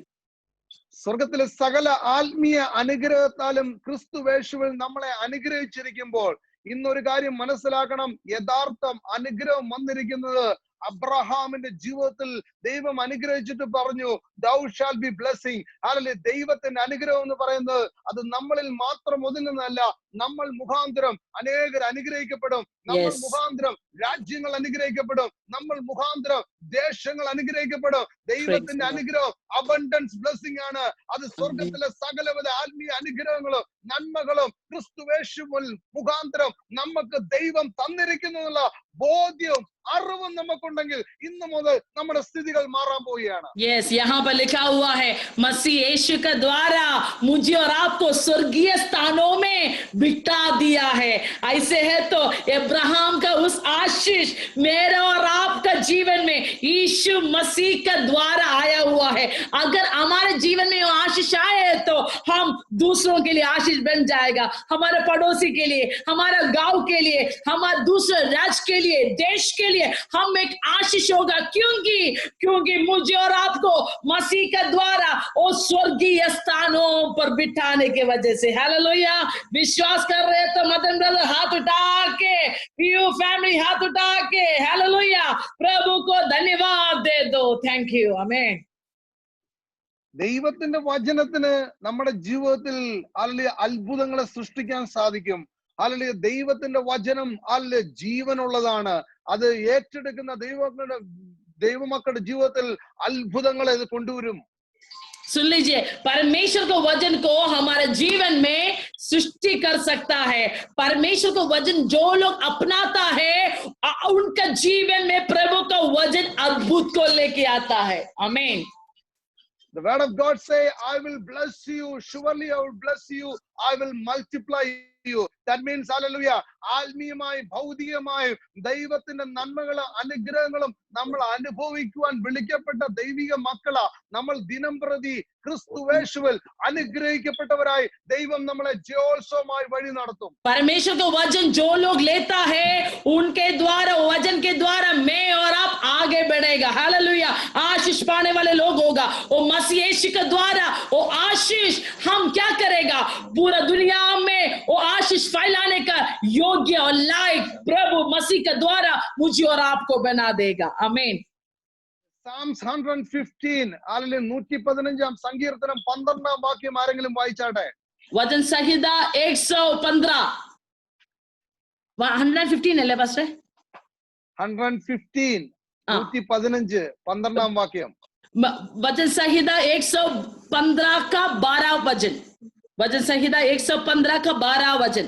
S3: സ്വർഗത്തിലെ സകല ആത്മീയ അനുഗ്രഹത്താലും ക്രിസ്തുവേശുവിൽ നമ്മളെ അനുഗ്രഹിച്ചിരിക്കുമ്പോൾ ഇന്നൊരു കാര്യം മനസ്സിലാക്കണം, യഥാർത്ഥം അനുഗ്രഹം വന്നിരിക്കുന്നത് അബ്രഹാമിന്റെ ജീവിതത്തിൽ ദൈവം അനുഗ്രഹിച്ചിട്ട് പറഞ്ഞു, thou shall be blessing. അല്ലെങ്കിൽ ദൈവത്തിന്റെ അനുഗ്രഹം എന്ന് പറയുന്നത് അത് നമ്മളിൽ മാത്രം ഒതുങ്ങുന്നതല്ല, നമ്മൾ മുഖാന്തരം അനേകർ അനുഗ്രഹിക്കപ്പെടും, നമ്മൾ മുഖാന്തരം രാജ്യങ്ങൾ അനുഗ്രഹിക്കപ്പെടും, നമ്മൾ മുഖാന്തരം ദേശങ്ങൾ അനുഗ്രഹിക്കപ്പെടും. ദൈവത്തിന്റെ അനുഗ്രഹം അബണ്ടൻസ് ബ്ലെസ്സിംഗ് ആണ്. അത് സ്വർഗത്തിലെ സകലവിധ ആത്മീയ അനുഗ്രഹങ്ങളും നന്മകളും ക്രിസ്തുവേശുവിൽ മുഖാന്തരം നമുക്ക് ദൈവം തന്നിരിക്കുന്നുള്ള ബോധ്യവും അറിവും നമുക്കുണ്ടെങ്കിൽ ഇന്നു മുതൽ നമ്മുടെ സ്ഥിതികൾ മാറാൻ പോവുകയാണ്.
S2: यस, यहाँ पर लिखा हुआ है मसीह यीशु के द्वारा मुझे और आपको स्वर्गीय स्थानों में बिठा दिया है। ऐसे है तो अब्राहम का उस आशीष मेरे और आपका जीवन में यीशु मसीह के द्वारा आया हुआ है। अगर हमारे जीवन में वो आशीष आए तो हम दूसरों के लिए आशीष बन जाएगा, हमारे पड़ोसी के लिए, हमारे गांव के लिए, हमारे दूसरे राज्य के लिए, देश के लिए हम एक आशीष होगा, क्योंकि मुझे और आपको मसीह के द्वारा वो स्वर्गीय स्थानों पर बिठाने के वजह से। हालेलुया। विश्वास कर रहे तो मदन ब्रदर हाथ उठा के, पीयू फैमिली हाथ उठा के हालेलुया प्रभु को धन्यवाद दे दो। Thank you. आमीन।
S3: ദൈവത്തിന്റെ വചനത്തിന് നമ്മുടെ ജീവിതത്തിൽ അല്ലെങ്കിൽ അത്ഭുതങ്ങളെ സൃഷ്ടിക്കാൻ സാധിക്കും. അല്ലെങ്കിൽ ദൈവത്തിന്റെ വചനം അല്ലെ ജീവനുള്ളതാണ്. അത് ഏറ്റെടുക്കുന്ന ദൈവമക്കളുടെ ജീവിതത്തിൽ അത്ഭുതങ്ങളെ ഇത് കൊണ്ടുവരും.
S2: सुन लीजिए, परमेश्वर को वचन को हमारे जीवन में सृष्टि कर सकता है. परमेश्वर को वचन जो लोग अपनाता है उनका जीवन में प्रभु का वचन अद्भुत को लेके आता है. आमीन.
S3: The word of God say, I will bless you, surely I will bless you, I will multiply you. That means, hallelujah, ആത്മീയമായി ഭൗതികമായി ദൈവത്തിന്റെ നന്മകളും അനുഗ്രഹങ്ങളും നമ്മൾ അനുഭവിക്കുവാൻ വിളിക്കപ്പെട്ട ദൈവിക മക്കളാ. നമ്മൾ ദിനം പ്രതി ക്രിസ്തുവേശുവിൽ അനുഗ്രഹിക്കപ്പെട്ടവരായി ദൈവം നമ്മളെ ജയോത്സവമായി വഴി നടത്തും.
S2: परमेश्वर का वचन जो लोग लेता है उनके द्वारा, वचन के द्वारा मैं और आप आगे बढ़ेगा. हालेलुया. आशीष पाने वाले लोग होगा. वो मसीह यीशु के द्वारा वो आशीष हम क्या करेगा, पूरा दुनिया में वो आशीष फैलाने का योग्य और लायक प्रभु मसीह के द्वारा मुझे और आपको बना देगा. आमीन.
S3: Psalms 115 അല്ലെങ്കിൽ 115 സങ്കീർത്തനം 12 വാക്യം ആരെങ്കിലും വായിച്ചാട്ടെ.
S2: वचन संहिता 115 115 അല്ലേ പാസ്റ്റർ?
S3: 115 115 12 വാക്യം.
S2: वचन संहिता 115 का 12 वचन. वचन संहिता 115 का 12 वचन.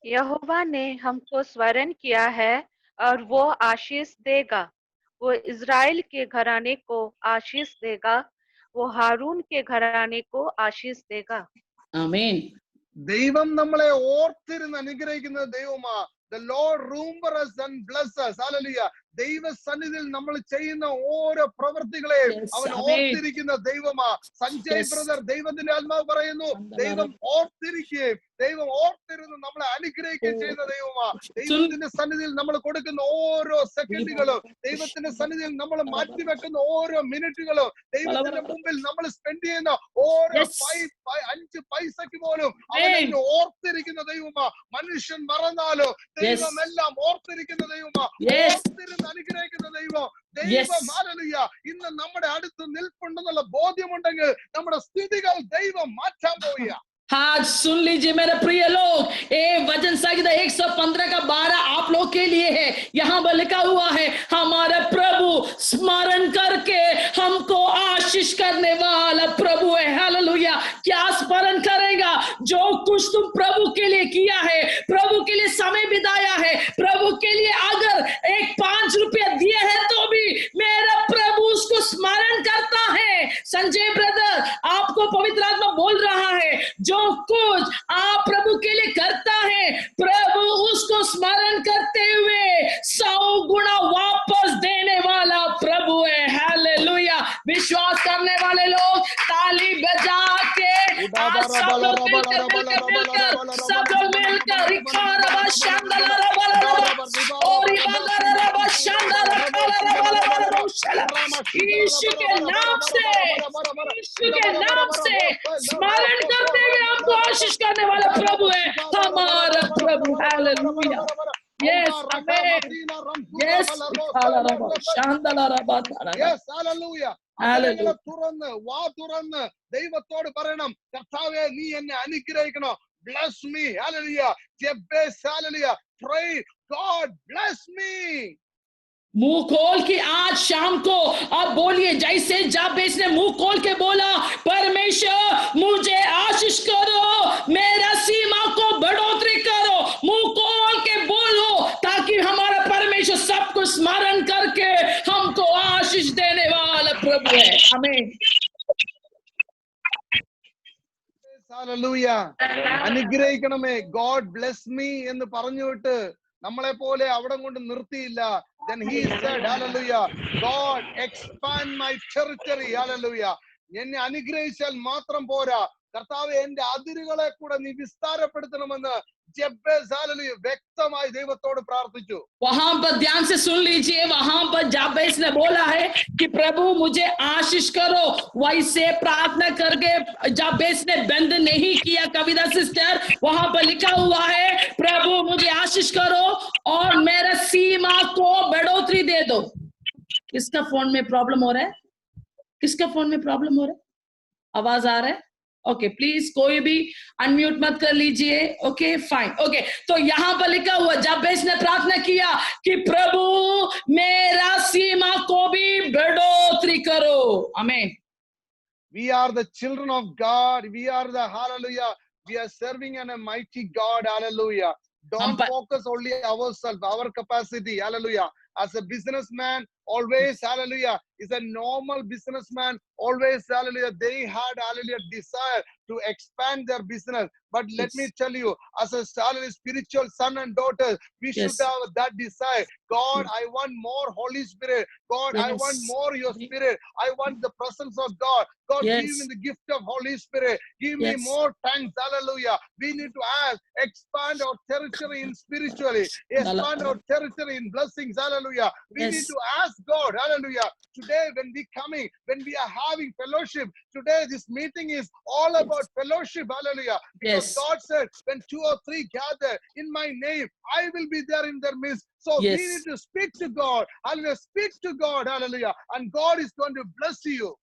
S4: यहोवा ने हमको स्मरण किया है और वो आशीष देगा. वो इज़राइल के घराने को आशीष देगा. वो हारून के घराने को आशीष देगा.
S2: आमीन.
S3: ദൈവം നമ്മളെ ഓർത്തിരുന്ന് അനുഗ്രഹിക്കുന്ന ദൈവമാ. The Lord remember us and bless us. Hallelujah. ദൈവ സന്നിധിയിൽ നമ്മൾ ചെയ്യുന്ന ഓരോ പ്രവൃത്തികളെയും അവൻ ഓർത്തിരിക്കുന്ന ദൈവമാ. സഞ്ജയ് ബ്രദർ, ദൈവത്തിന്റെ ആത്മാവ് പറയുന്നു, ദൈവം ഓർത്തിരിക്കുകയും ദൈവം ഓർത്തിരുന്ന് നമ്മളെ അനുഗ്രഹിക്കുകയും ചെയ്യുന്ന ദൈവമാ. ദൈവത്തിന്റെ സന്നിധിയിൽ നമ്മൾ കൊടുക്കുന്ന ഓരോ സെക്കൻഡുകളും, ദൈവത്തിന്റെ സന്നിധിയിൽ നമ്മൾ മാറ്റിവെക്കുന്ന ഓരോ മിനിറ്റുകളും, ദൈവത്തിന്റെ മുമ്പിൽ നമ്മൾ സ്പെൻഡ് ചെയ്യുന്ന ഓരോ 5 പൈസക്ക് പോലും അവനെ ഓർത്തിരിക്കുന്ന ദൈവമാ. മനുഷ്യൻ മറന്നാലോ ദൈവം എല്ലാം ഓർത്തിരിക്കുന്ന ദൈവമാ. ഓർത്തിരുന്ന് അനുഗ്രഹിക്കുന്ന ദൈവം. ദൈവം ഹല്ലേലൂയ ഇന്ന് നമ്മുടെ അടുത്ത് നിൽപ്പുണ്ടെന്നുള്ള ബോധ്യമുണ്ടെങ്കിൽ നമ്മുടെ സ്ഥിതികൾ ദൈവം മാറ്റാൻ പോവുക.
S2: हाँ, सुन लीजिए मेरे प्रिय लोग, वचन संहिता 115 का 12 आप लोग के लिए है. यहाँ पर लिखा हुआ है, हमारा प्रभु स्मरण करके हमको आशीष करने वाला प्रभु है. हालेलुया. क्या स्मरण करेगा? जो कुछ तुम प्रभु के लिए किया है, प्रभु के लिए समय बिताया है, प्रभु के लिए अगर 5 रुपया दिए हैं तो भी मेरा प्रभु उसको स्मरण करता है. संजय ब्रदर, आपको पवित्र आत्मा बोल रहा है, जो कुछ आप प्रभु के लिए करता है, प्रभु उसको स्मरण करते हुए 100 गुना वापस देने वाला प्रभु है. हालेलुया. विश्वास करने वाले लोग ताली बजा के सब लोग मिलकर यीशु के नाम से स्मरण करते हुए हमको आशीष करने वाला प्रभु है हमारा प्रभु. Hallelujah. Yes, amen. Yes,
S3: Yes, hallelujah. Hallelujah. തുറന്ന് വാ തുറന്ന് ദൈവത്തോട് പറയണം, കർത്താവേ നീ എന്നെ അനുഗ്രഹിക്കണം. Bless me. Hallelujah. Jebes, hallelujah. Pray, God bless me.
S2: मुंह खोल के आज शाम को आप बोलिए, जैसे जाबेस ने मुंह खोल के बोला, परमेश्वर मुझे आशीष करो, मेरा सीमा को बढ़ोतरी करो. मुंह खोल के बोलो ताकि हमारा परमेश्वर सबको स्मरण करके हमको आशीष देने वाला प्रभु है. आमीन.
S3: Hallelujah. അനുഗ്രഹിക്കണമേ. God bless me എന്ന് പറഞ്ഞുവിട്ട് നമ്മളെ പോലെ അവിടെ കൊണ്ട് നിർത്തിയില്ല. Then he said, hallelujah, God expand my territory. Hallelujah. എന്നെ അനുഗ്രഹിച്ചാൽ മാത്രം പോരാ, കർത്താവേ എന്റെ അതിരുകളെ കൂടെ നീ വിസ്താരപ്പെടുത്തണമെന്ന് जब्बेस हालेलुया व्यक्तമായി ദൈവത്തോട് പ്രാർത്ഥിച്ചു.
S2: वहां पर ध्यान से सुन लीजिए, वहां पर जाबेस ने बोला है कि प्रभु मुझे आशीष करो. वैसे प्रार्थना करके जाबेस ने बंद नहीं किया. कविता सिस्टर, वहां पर लिखा हुआ है, प्रभु मुझे आशीष करो और मेरा सीमा को बढ़ोतरी दे दो. किसका फोन में प्रॉब्लम हो रहा है? किसका फोन में प्रॉब्लम हो रहा है? आवाज आ रहा है? ओके, प्लीज कोई भी अनम्यूट मत कर लीजिए. Okay, fine. ओके, तो यहाँ पर लिखा हुआ, जाबेस ने प्रार्थना किया कि प्रभु मेरा सीमा को भी बढ़ोतरी करो. आमीन.
S3: We are the children of God. We are the, hallelujah, we are serving a mighty God. Hallelujah. Don't focus only ourselves, our capacity. Hallelujah. As a businessman, always, hallelujah, is a normal businessman, always, hallelujah, they had, hallelujah, desire to expand their business. But let me tell you, as a spiritual son and daughter, we should have that desire. God, I want more Holy Spirit. God, I want more your Spirit. I want the presence of God. God, give me the gift of Holy Spirit. Give me more thanks. Hallelujah. We need to ask, expand our territory in spiritually, expand our territory in blessings. Hallelujah. We need to ask God. Hallelujah. Today, when when we are having fellowship, today this meeting is all about fellowship. Hallelujah. Because God said, when 2 or 3 gather in my name, I will be there in their midst. So we need to speak to God. Hallelujah. Speak to God. Hallelujah. And God is going to bless you.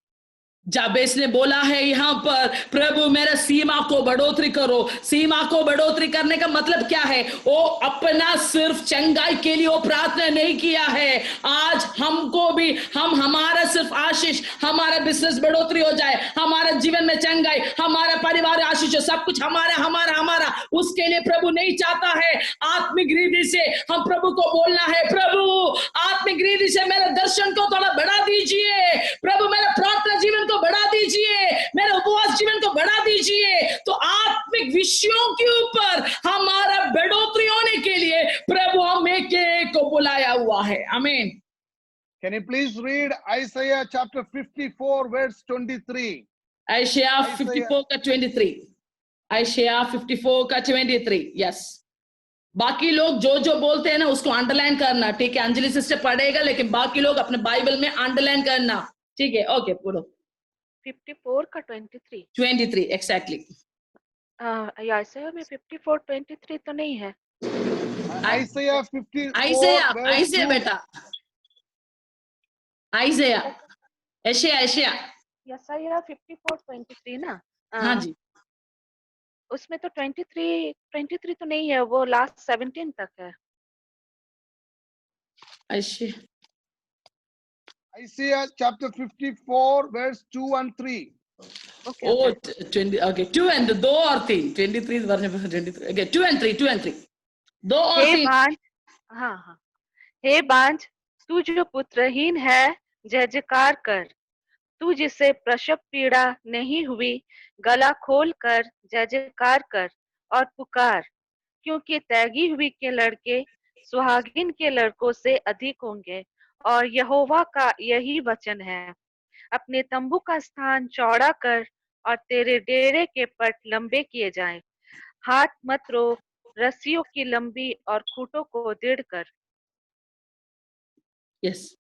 S2: जाबेस ने बोला है यहाँ पर, प्रभु मेरा सीमा को बढ़ोतरी करो. सीमा को बढ़ोतरी करने का मतलब क्या है? वो अपना सिर्फ चंगाई के लिए वो प्रार्थना नहीं किया है. आज हमको भी, हमारा सिर्फ आशीष, हमारा बिजनेस बढ़ोतरी हो जाए, हमारा जीवन में चंगाई, हमारा परिवार आशीष हो, सब कुछ हमारा हमारा हमारा, उसके लिए प्रभु नहीं चाहता है. आत्मिक रीति से हम प्रभु को बोलना है, प्रभु आत्मिक रीति से मेरे दर्शन को थोड़ा बढ़ा दीजिए. प्रभु मेरा प्रार्थना जीवन बढ़ा दीजिए, मेरे उपवास जीवन को बढ़ा दीजिए. तो आत्मिक विषयों के ऊपर हमारा बढ़ोतरी होने के लिए प्रभु हम एक को बुलाया हुआ है. आमीन.
S3: Can you please read Isaiah chapter 54 verse 23?
S2: Isaiah 54 का 23. Isaiah 54 का 23. यस. बाकी लोग जो बोलते हैं ना उसको अंडरलाइन करना. ठीक है, अंजलि सिस्टर पढ़ेगा, लेकिन बाकी लोग अपने बाइबल में अंडरलाइन करना. ठीक है, ओके, बोलो.
S4: 54 का 23
S2: एग्जैक्टली.
S4: आइज़ाया में 54:23 तो नहीं है.
S3: आइज़ाया 54
S2: आइज़ाया बेटा, आइज़ाया एशिया
S4: 54:23 ना.
S2: हाँ जी.
S4: उसमें तो 23 तो नहीं है, वो लास्ट 17 तक है.
S3: Isaiah chapter 54 verse 2 and 3.
S2: Okay. Oh, 20. Okay, 2 and 2 और 3. 23 वर्ष में 23. Okay, 2 and 3. 2 और 3.
S4: हाँ. हे बांझ, तू जो पुत्रहीन है, जय जयकार कर. तू जिसे प्रसव पीड़ा नहीं हुई, गला खोल कर जय जयकार कर और पुकार, क्योंकि त्यागी हुई के लड़के सुहागिन के लड़कों से अधिक होंगे. और यहोवा का यही वचन है, अपने तंबू का स्थान चौड़ा कर और तेरे डेरे के पट लंबे किए जाएं. हाथ मत रोक, रस्सियों की लंबी और खूंटों को दृढ़ कर.
S2: Yes.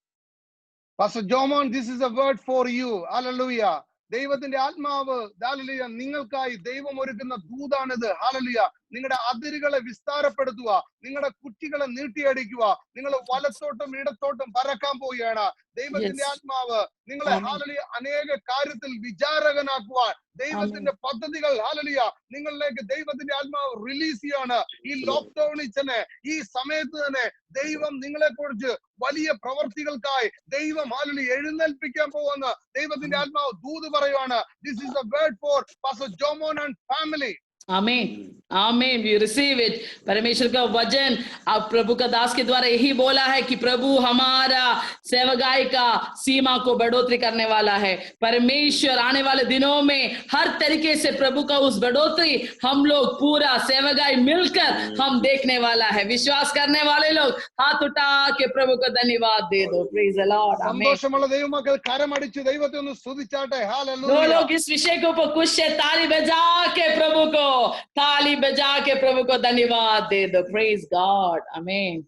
S3: Pastor Jomon, this is a word for you. Hallelujah. ദൈവത്തിന്റെ ആത്മാവ് ഹല്ലേലൂയ നിങ്ങൾക്കായി ദൈവം ഒരുക്കുന്ന ദൂതാണിത്. ഹല്ലേലൂയ. നിങ്ങളുടെ അതിരുകളെ വിസ്താരപ്പെടുത്തുക, നിങ്ങളുടെ കുറ്റികളെ നീട്ടിയടിക്കുക, നിങ്ങൾ വലത്തോട്ടും ഇടത്തോട്ടും പറക്കാൻ പോവുകയാണ്. ദൈവത്തിന്റെ ആത്മാവ് നിങ്ങളെ ഹല്ലേലൂയ അനേക കാര്യത്തിൽ വിചാരകനാക്കുവാൻ ദൈവത്തിന്റെ പദ്ധതികൾ ഹല്ലേലൂയ നിങ്ങളിലേക്ക് ദൈവത്തിന്റെ ആത്മാവ് റിലീസ് ചെയ്യാണ്. ഈ ലോക്ക്ഡൌണിൽ തന്നെ, ഈ സമയത്ത് തന്നെ ദൈവം നിങ്ങളെ കുറിച്ച് വലിയ പ്രവർത്തികൾക്കായി ദൈവം ഹല്ലേലൂയ എഴുന്നേൽപ്പിക്കാൻ പോകുന്ന ദൈവത്തിന്റെ ആത്മാവ് ദൂത് പറയുവാണ്. This is the word for Pastor Jomon and family.
S2: आमीन, आमीन. We receive it. परमेश्वर का वचन अब प्रभु का दास के द्वारा यही बोला है कि प्रभु हमारा सेवगाई का सीमा को बढ़ोतरी करने वाला है. परमेश्वर आने वाले दिनों में हर तरीके से प्रभु का उस बढ़ोतरी हम लोग पूरा सेवगाई मिलकर हम देखने वाला है. विश्वास करने वाले लोग हाथ उठा के प्रभु को धन्यवाद दे दो. Praise the Lord.
S3: സന്തോഷമുള്ള ദൈവമക്കൾ കരമടിച്ച് ദൈവത്തെ ഒന്ന് സ്തുതിച്ചാട്ടെ.
S2: हालेलुया. दो लोग इस विषय के ऊपर खुश से ताली बजा के प्रभु को धन्यवाद दे दो. Praise God. Amen.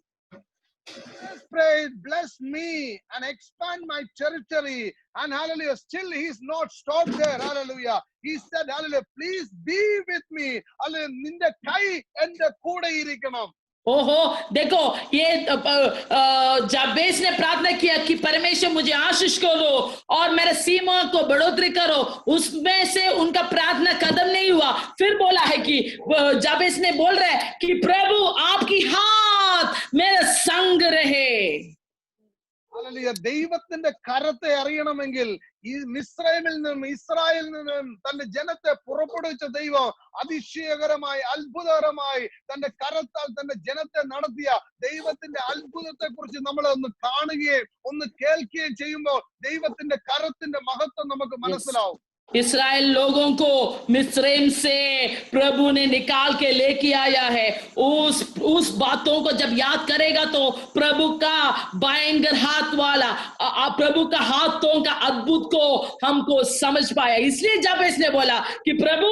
S3: Let's pray, bless me and expand my territory. And hallelujah, still he's not stopped there. Hallelujah. He said, hallelujah, please be with me. Hallelujah, ninde kai ende kude irikkanam.
S2: ओहो, देखो ये जाबेस ने प्रार्थना किया कि परमेश्वर मुझे आशीष करो और मेरे सीमा को बढ़ोतरी करो, उसमें से उनका प्रार्थना कदम नहीं हुआ। फिर बोला है कि जाबेस ने बोल रहा है कि प्रभु आपकी हाथ मेरे संग रहे।
S3: ദൈവത്തിന്റെ കരത്തെ അറിയണമെങ്കിൽ ഈ മിസ്രൈമിൽ നിന്നും ഇസ്രായേലിൽ നിന്നും തന്റെ ജനത്തെ പുറപ്പെടുവിച്ച ദൈവം അതിശയകരമായി അത്ഭുതകരമായി തന്റെ കരത്താൽ തന്റെ ജനത്തെ നടത്തിയ ദൈവത്തിന്റെ അത്ഭുതത്തെ കുറിച്ച് നമ്മൾ ഒന്ന് കാണുകയും ഒന്ന് കേൾക്കുകയും ചെയ്യുമ്പോൾ ദൈവത്തിന്റെ കരത്തിന്റെ മഹത്വം നമുക്ക് മനസ്സിലാവും.
S2: इस्राएल लोगों को मिस्रैम से प्रभु ने निकाल के लेके आया है। उस बातों को जब याद करेगा तो प्रभु का भयंकर हाथ वाला प्रभु का हाथों का अद्भुत को हमको समझ पाया। इसलिए जब इसने बोला कि प्रभु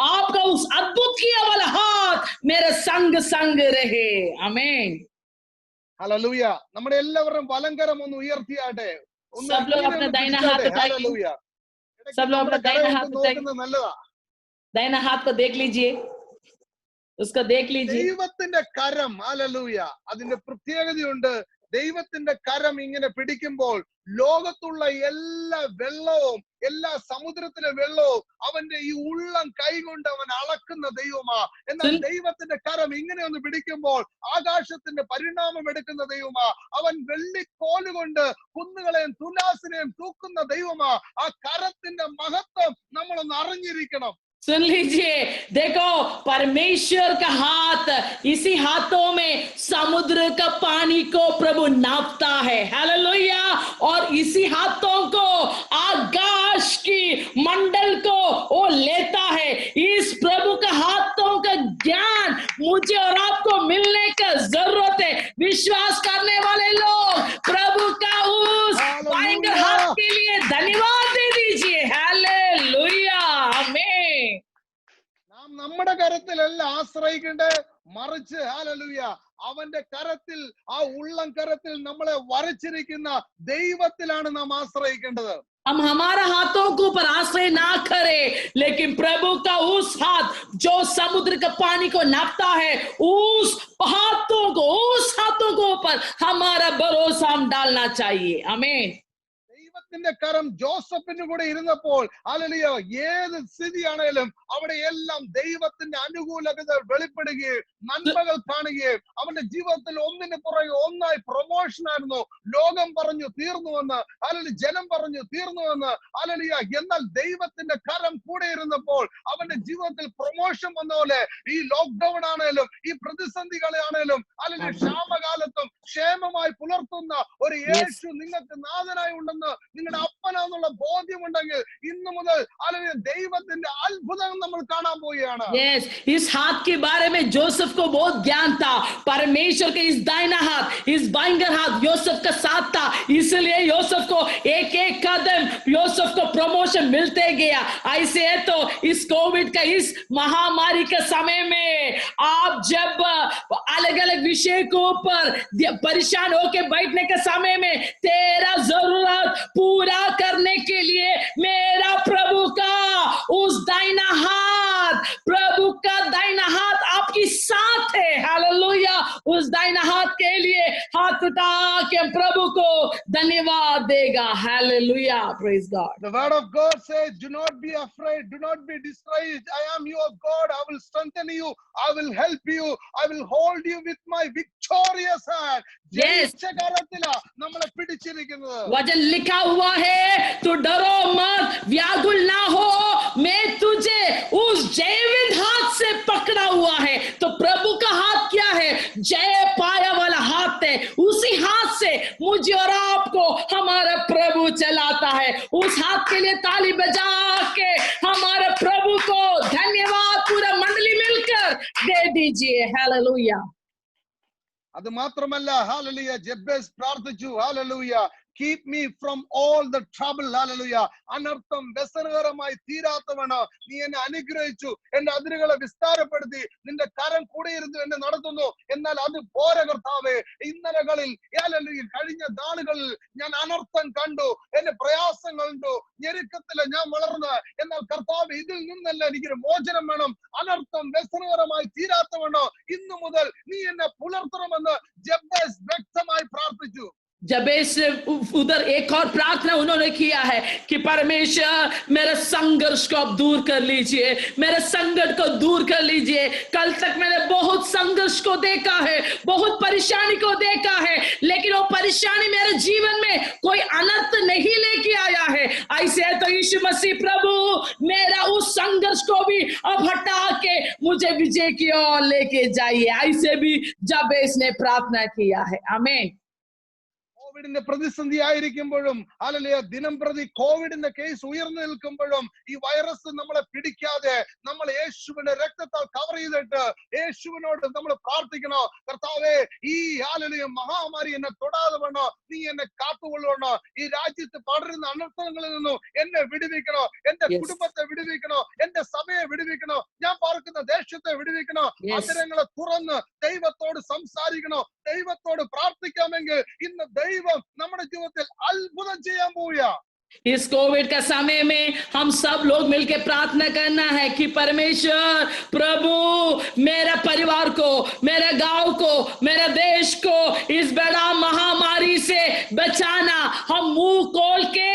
S2: आपका उस अद्भुत किया वाला हाथ मेरे संग संग रहे। आमीन।
S3: ഹല്ലേലൂയ. നമ്മുടെ എല്ലാവരും വലങ്കരം ഒന്ന് ഉയർത്തിയാട്ടെ.
S2: सब लोग अपना दाहिना हाथ उठाइए। सब लोग अपना दाहिना हाथ उठाइए। दाहिना हाथ को देख लीजिए, उसको देख लीजिए।
S3: ദൈവത്തിന്റെ കരം, ഹല്ലേലൂയ, അതിന്റെ പ്രത്യേകതയുണ്ട്. ദൈവത്തിന്റെ കരം ഇങ്ങനെ പിടിക്കുമ്പോൾ ലോകത്തുള്ള എല്ലാ വെള്ളവും എല്ലാ സമുദ്രത്തിലെ വെള്ളവും അവന്റെ ഈ ഉള്ളം കൈകൊണ്ട് അവൻ അളക്കുന്ന ദൈവമാ. എന്നാൽ ദൈവത്തിന്റെ കരം ഇങ്ങനെ ഒന്ന് പിടിക്കുമ്പോൾ ആകാശത്തിന്റെ പരിണാമം എടുക്കുന്ന ദൈവമാ. അവൻ വെള്ളിക്കോലുകൊണ്ട് കുന്നുകളെയും തുലാസിനെയും തൂക്കുന്ന ദൈവമാ. ആ കരത്തിന്റെ മഹത്വം നമ്മളൊന്ന് അറിഞ്ഞിരിക്കണം.
S2: सुन लीजिए, देखो परमेश्वर का हाथ, इसी हाथों में समुद्र का पानी को प्रभु नापता है। हालेलुया। और इसी हाथों को आकाश की मंडल को वो लेता है। इस प्रभु का हाथों का ज्ञान मुझे और आपको मिलने का जरूरत है। विश्वास करने वाले लोग प्रभु का उस भयंकर हाथ के लिए धन्यवाद दे दीजिए। हालेलुया। आमीन।
S3: നാം നമ്മുടെ കരത്തിലല്ല ആശ്രയിക്കേണ്ടത്, മറിച്ച് ഹല്ലേലൂയ അവന്റെ കരത്തിൽ, ആ ഉള്ളം കരത്തിൽ നമ്മളെ വരച്ചിരിക്കുന്ന ദൈവത്തിലാണ് നാം ആശ്രയിക്കേണ്ടത്.
S2: हम हमारा हाथों के ऊपर आश्रय ना करें, लेकिन प्रभु का उस हाथ जो समुद्र का पानी को नापता है, उस हाथों के ऊपर हमारा भरोसा हम डालना चाहिए। आमीन।
S3: ദൈവത്തിന്റെ കരം ജോസഫിന് കൂടെ ഇരുന്നപ്പോൾ ഹല്ലേലൂയ ഏത് സ്ഥിതിയാണേലും അവിടെ എല്ലാം ദൈവത്തിന്റെ അനുകൂലതകൾ വെളിപ്പെടുകയും നന്മകൾ കാണുകയും അവന്റെ ജീവിതത്തിൽ ഒന്നിന് പുറകെ ഒന്നായി പ്രൊമോഷൻ ആയിരുന്നു. ലോകം പറഞ്ഞു തീർന്നുവെന്ന്, അല്ലെങ്കിൽ ജനം പറഞ്ഞു തീർന്നുവെന്ന്, ഹല്ലേലൂയ. എന്നാൽ ദൈവത്തിന്റെ കരം കൂടെ ഇരുന്നപ്പോൾ അവന്റെ ജീവിതത്തിൽ പ്രൊമോഷൻ വന്ന പോലെ ഈ ലോക്ക്ഡൌൺ ആണേലും ഈ പ്രതിസന്ധികളാണേലും അല്ലെങ്കിൽ ക്ഷാമകാലത്തും ക്ഷേമമായി പുലർത്തുന്ന ഒരു യേശു നിങ്ങൾക്ക് നാഥനായി ഉണ്ടെന്ന് നിങ്ങളുടെ അപ്പനാന്നുള്ള ബോധ്യമുണ്ടെങ്കിൽ ഇന്നു മുതൽ അല്ലെങ്കിൽ ദൈവത്തിന്റെ അത്ഭുതം നമ്മൾ കാണാൻ പോവുകയാണ്.
S2: Yes, इस हाथ के बारे में जोसेफ को बहुत ज्ञान था। परमेश्वर के इस दाहिना हाथ, इस भयंकर हाथ योसेफ का साथ था, इसलिए योसेफ को एक एक कदम योसेफ को प्रमोशन मिलते गया। ऐसे है तो इस कोविड का इस महामारी के समय में आप जब अलग अलग विषय के ऊपर परेशान होकर बैठने के समय में तेरा जरूरत पूरा करने के लिए मेरा प्रभु का उस दाहिना हाथ, प्रभु का दाहिना हाथ आपकी साथ है। हालेलुया। उस दाहिना हाथ के लिए हाथ उठा के प्रभु को धन्यवाद देगा। Hallelujah. Praise God.
S3: The word of God says, do not be afraid, do not be discouraged. I am your God. I will strengthen you. I will help you. I will hold you with my victorious hand.
S2: Yes.
S3: നമ്മളെ പിടിച്ചിരിക്കുന്നത്.
S2: वचन लिखा हुआ है, तू डरो मत, व्याकुल ना हो, मैं तुझे उस जयवित हाथ से पकड़ा हुआ है। तो प्रभु का हाथ क्या है? जय पाया वाला हाथ है। उसी हाथ से मुझे और आपको हमारा प्रभु चलाता है। उस हाथ के लिए ताली बजा के हमारे प्रभु को धन्यवाद पूरा मंडली मिलकर दे दीजिए। हालेलुया।
S3: അത് മാത്രമല്ല ഹല്ലേലൂയ ജബ്ബേസ് പ്രാർത്ഥിച്ചു, hallelujah keep me from all the trouble. Hallelujah. അനർത്ഥം വ്യസനകരമായി തീരാത്തവണ്ണം നീ എന്നെ അനുഗ്രഹിച്ചു, എന്റെ അതിരുകളെ വിസ്താരപ്പെടുത്തി, നിന്റെ കരം കൂടിയിരുന്നു എന്നെ നടത്തുന്നു. എന്നാൽ അത് പോരാ കർത്താവേ. ഇന്നലകളിൽ കഴിഞ്ഞ നാളുകളിൽ ഞാൻ അനർത്ഥം കണ്ടു, എന്റെ പ്രയാസം കണ്ടു, ഞെരുക്കത്തില് ഞാൻ വളർന്ന്. എന്നാൽ കർത്താവ് ഇതിൽ നിന്നല്ല എനിക്കൊരു മോചനം വേണം. അനർത്ഥം വ്യസനകരമായി തീരാത്തവണ്ണം ഇന്നു മുതൽ നീ എന്നെ പുലർത്തണമെന്ന് ജബ്ബേസ് വ്യക്തമായി പ്രാർത്ഥിച്ചു.
S2: जबेस ने उधर एक और प्रार्थना उन्होंने किया है कि परमेश्वर मेरे संघर्ष को अब दूर कर लीजिए, मेरे संकट को दूर कर लीजिए। कल तक मैंने बहुत संघर्ष को देखा है, बहुत परेशानी को देखा है, लेकिन वो परेशानी मेरे जीवन में कोई अनर्थ नहीं लेके आया है। ऐसे तो यीशु मसीह प्रभु मेरा उस संघर्ष को भी अब हटा के मुझे विजय की ओर लेके जाइए। ऐसे भी जबेस ने प्रार्थना किया है। आमीन।
S3: കോവിഡിന്റെ പ്രതിസന്ധി ആയിരിക്കുമ്പോഴും ഹല്ലേലൂയ, ദിനം പ്രതി കോവിഡിന്റെ കേസ് ഉയർന്നു നിൽക്കുമ്പോഴും ഈ വൈറസ് നമ്മളെ പിടിക്കാതെ നമ്മൾ യേശുവിന്റെ രക്തത്താൽ കവർ ചെയ്തിട്ട് യേശുവിനോട് നമ്മൾ പ്രാർത്ഥിക്കണം. കർത്താവേ, ഈ ഹല്ലേലൂയ മഹാമാരി എന്നെ തൊടാതെ വേണോ, നീ എന്നെ കാത്തുകൊള്ളണോ, ഈ രാജ്യത്ത് പടരുന്ന അനർത്ഥങ്ങളിൽ നിന്നും എന്നെ വിടുവിക്കണോ, എന്റെ കുടുംബത്തെ വിടുവിക്കണോ, എന്റെ സഭയെ വിടുവിക്കണോ, ഞാൻ പാർക്കുന്ന ദേശത്തെ വിടുവിക്കണോ. അതിരങ്ങളെ തുറന്ന് ദൈവത്തോട് സംസാരിക്കണോ, ദൈവത്തോട് പ്രാർത്ഥിക്കാമെങ്കിൽ ഇന്ന് ദൈവം നമ്മുടെ ജീവിതത്തിൽ അത്ഭുതം ചെയ്യാൻ പോവുക.
S2: इस कोविड का समय में हम सब लोग मिलकर प्रार्थना करना है कि परमेश्वर प्रभु मेरा परिवार को, मेरे गांव को, मेरे देश को इस बड़ा महामारी से बचाना। हम मुंह खोल के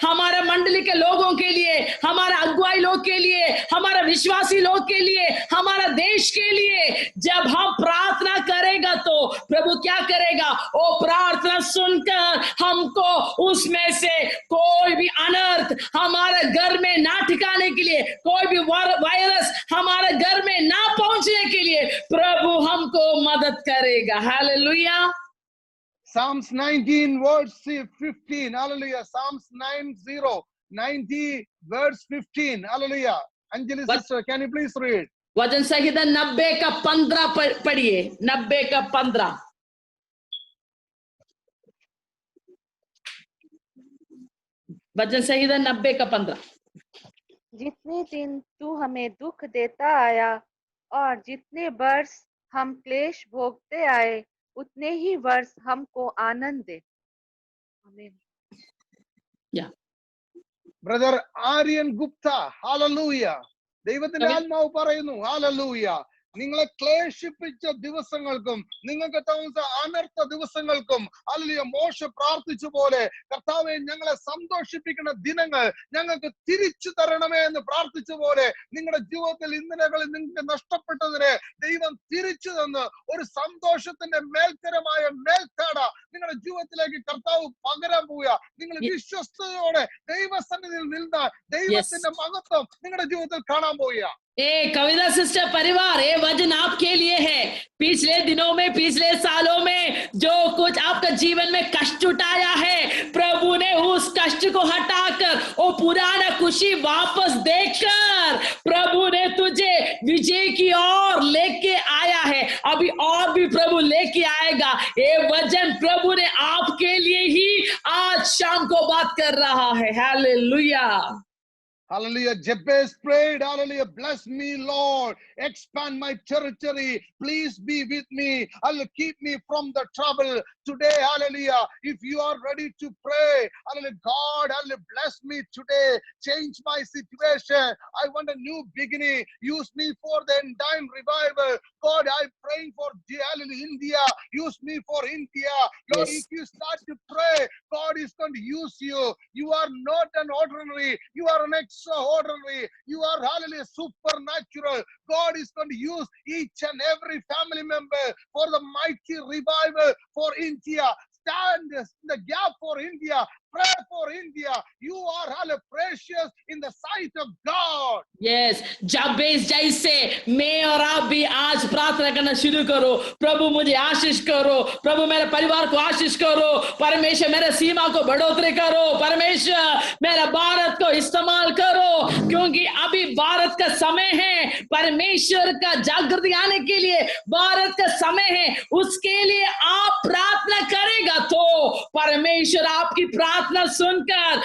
S2: हमारे मंडली के लोगों के लिए, हमारे अगुवाई लोग के लिए, हमारे विश्वासी लोग के लिए, हमारा देश के लिए जब हम प्रार्थना करेगा तो प्रभु क्या करेगा, वो प्रार्थना सुनकर हमको उसमें से कोई भी अनर्थ हमारे घर में ना ठिकाने के लिए, कोई भी वायरस हमारे घर में ना पहुंचने के लिए प्रभु हमको मदद करेगा। Hallelujah.
S3: Psalms 19 verse 15. Hallelujah. Psalms 90 verse 15. Hallelujah. Anjali sister, can you please read?
S2: वचन संहिता 90 का 15 पढ़िए। 90 का 15। वचन संहिता 90 का 15।
S4: जितने दिन तू हमें दुख देता आया और जितने वर्ष हम क्लेश भोगते आए, उतने ही वर्ष हमको आनंद दे। आमीन।
S3: Brother Aryan Gupta, hallelujah. ദൈവത്തിന്റെ ആത്മാവ് പറയുന്നു ഹല്ലേലൂയ, നിങ്ങളെ ക്ലേശിപ്പിച്ച ദിവസങ്ങൾക്കും നിങ്ങൾക്ക് തോന്നുന്ന അനർത്ഥ ദിവസങ്ങൾക്കും ഹല്ലേലൂയ മോശ പ്രാർത്ഥിച്ച പോലെ കർത്താവേ ഞങ്ങളെ സന്തോഷിപ്പിക്കുന്ന ദിനങ്ങൾ ഞങ്ങൾക്ക് തിരിച്ചു തരണമേ എന്ന് പ്രാർത്ഥിച്ച പോലെ നിങ്ങളുടെ ജീവിതത്തിൽ ഇന്നലകളിൽ നിങ്ങൾക്ക് നഷ്ടപ്പെട്ടതിനെ ദൈവം തിരിച്ചു തന്ന് ഒരു സന്തോഷത്തിന്റെ മേൽത്തരമായ മേൽത്താട നിങ്ങളുടെ ജീവിതത്തിലേക്ക് കർത്താവ് പകരാൻ പോവുക. നിങ്ങൾ വിശ്വസ്തയോടെ ദൈവസന്നിധിയിൽ നിന്ന് ദൈവത്തിന്റെ മഹത്വം നിങ്ങളുടെ ജീവിതത്തിൽ കാണാൻ പോവുക.
S2: कविता सिस्टर परिवार, ये वचन आपके लिए है। पिछले दिनों में, पिछले सालों में जो कुछ आपका जीवन में कष्ट उठाया है, प्रभु ने उस कष्ट को हटाकर वो पुराना खुशी वापस देकर प्रभु ने तुझे विजय की ओर लेके आया है। अभी और भी प्रभु लेके आएगा। ये वचन प्रभु ने आपके लिए ही आज शाम को बात कर रहा है। Hallelujah.
S3: Hallelujah. Jabez prayed, hallelujah, bless me, Lord, expand my territory, please be with me, hallelujah, keep me from the trouble. Today, hallelujah, if you are ready to pray, hallelujah, God, hallelujah, bless me today, change my situation, I want a new beginning, use me for the end time revival. God, I'm praying for, hallelujah, India, use me for India. Lord, if you start to pray, God is going to use you. You are not an ordinary, you are an extraordinary, you are hallelujah supernatural. God is going to use each and every family member for the mighty revival for India. Stand in the gap for India. Pray for India. You are all precious in the sight of God.
S2: Yes, जाबेस जैसे मैं और आप भी आज प्रार्थना करना शुरू करो, प्रभु मुझे आशीष करो, प्रभु मेरे परिवार को आशीष करो, परमेश्वर मेरे सीमा को बढ़ोतरी करो, परमेश्वर मेरा भारत को इस्तेमाल करो, क्योंकि अभी भारत का समय है, परमेश्वर का जागृति आने के लिए भारत का समय है, उसके लिए आप प्रार्थना करेगा तो परमेश्वर आपकी प्रार्थना सुनकर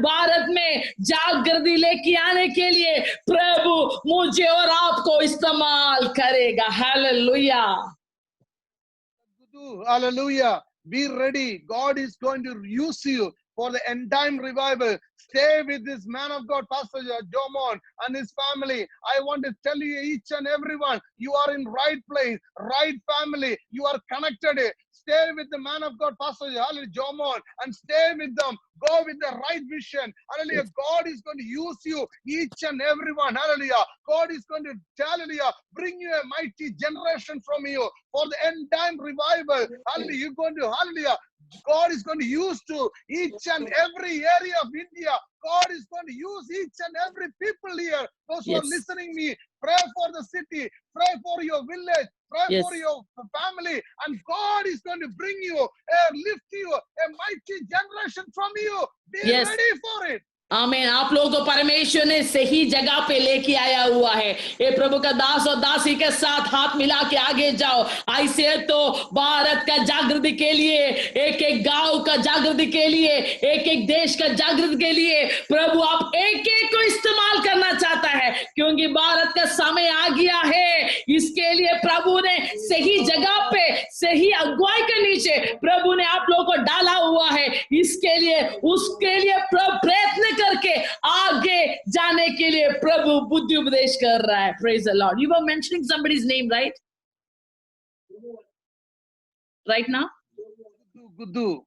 S2: भारत में जागृति लेके आने के लिए प्रभु मुझे और आपको इस्तेमाल करेगा. Hallelujah.
S3: Hallelujah. Be ready. God is going to use you for the end time revival. Stay with this man of God, Pastor Jomon, and his family. I want to tell you, each and everyone, you are in right place, right family. You are connected. Stay with the man of God, Pastor Jomon, and stay with them. Go with the right vision. Hallelujah. God is going to use you, each and everyone. Hallelujah. God is going to, hallelujah, bring you a mighty generation from you for the end time revival. Hallelujah. You're going to, hallelujah, God is going to use to each and every area of India. God is going to use each and every people here. Those who are listening me, pray for the city, pray for your village, pray for your family, and God is going to bring you, lift you, a mighty generation from you. Be ready for it.
S2: आमीन. आप लोगों को परमेश्वर ने सही जगह पे लेके आया हुआ है. ये प्रभु का दास और दासी के साथ हाथ मिला के आगे जाओ. ऐसे तो भारत का जागृति के लिए, एक एक गांव का जागृति के लिए, एक एक देश का जागृति के लिए प्रभु आप एक एक को इस्तेमाल करना चाहता है, क्योंकि भारत का समय आ गया है. इसके लिए प्रभु ने सही जगह पे, सही अगुवाई के नीचे प्रभु ने आप लोगों को डाला हुआ है. इसके लिए, उसके लिए प्रयत्न करके आगे जाने के लिए प्रभु बुद्धि उपदेश कर रहा है. Praise the Lord. You were mentioning somebody's name, right? Right now?
S3: Gudu.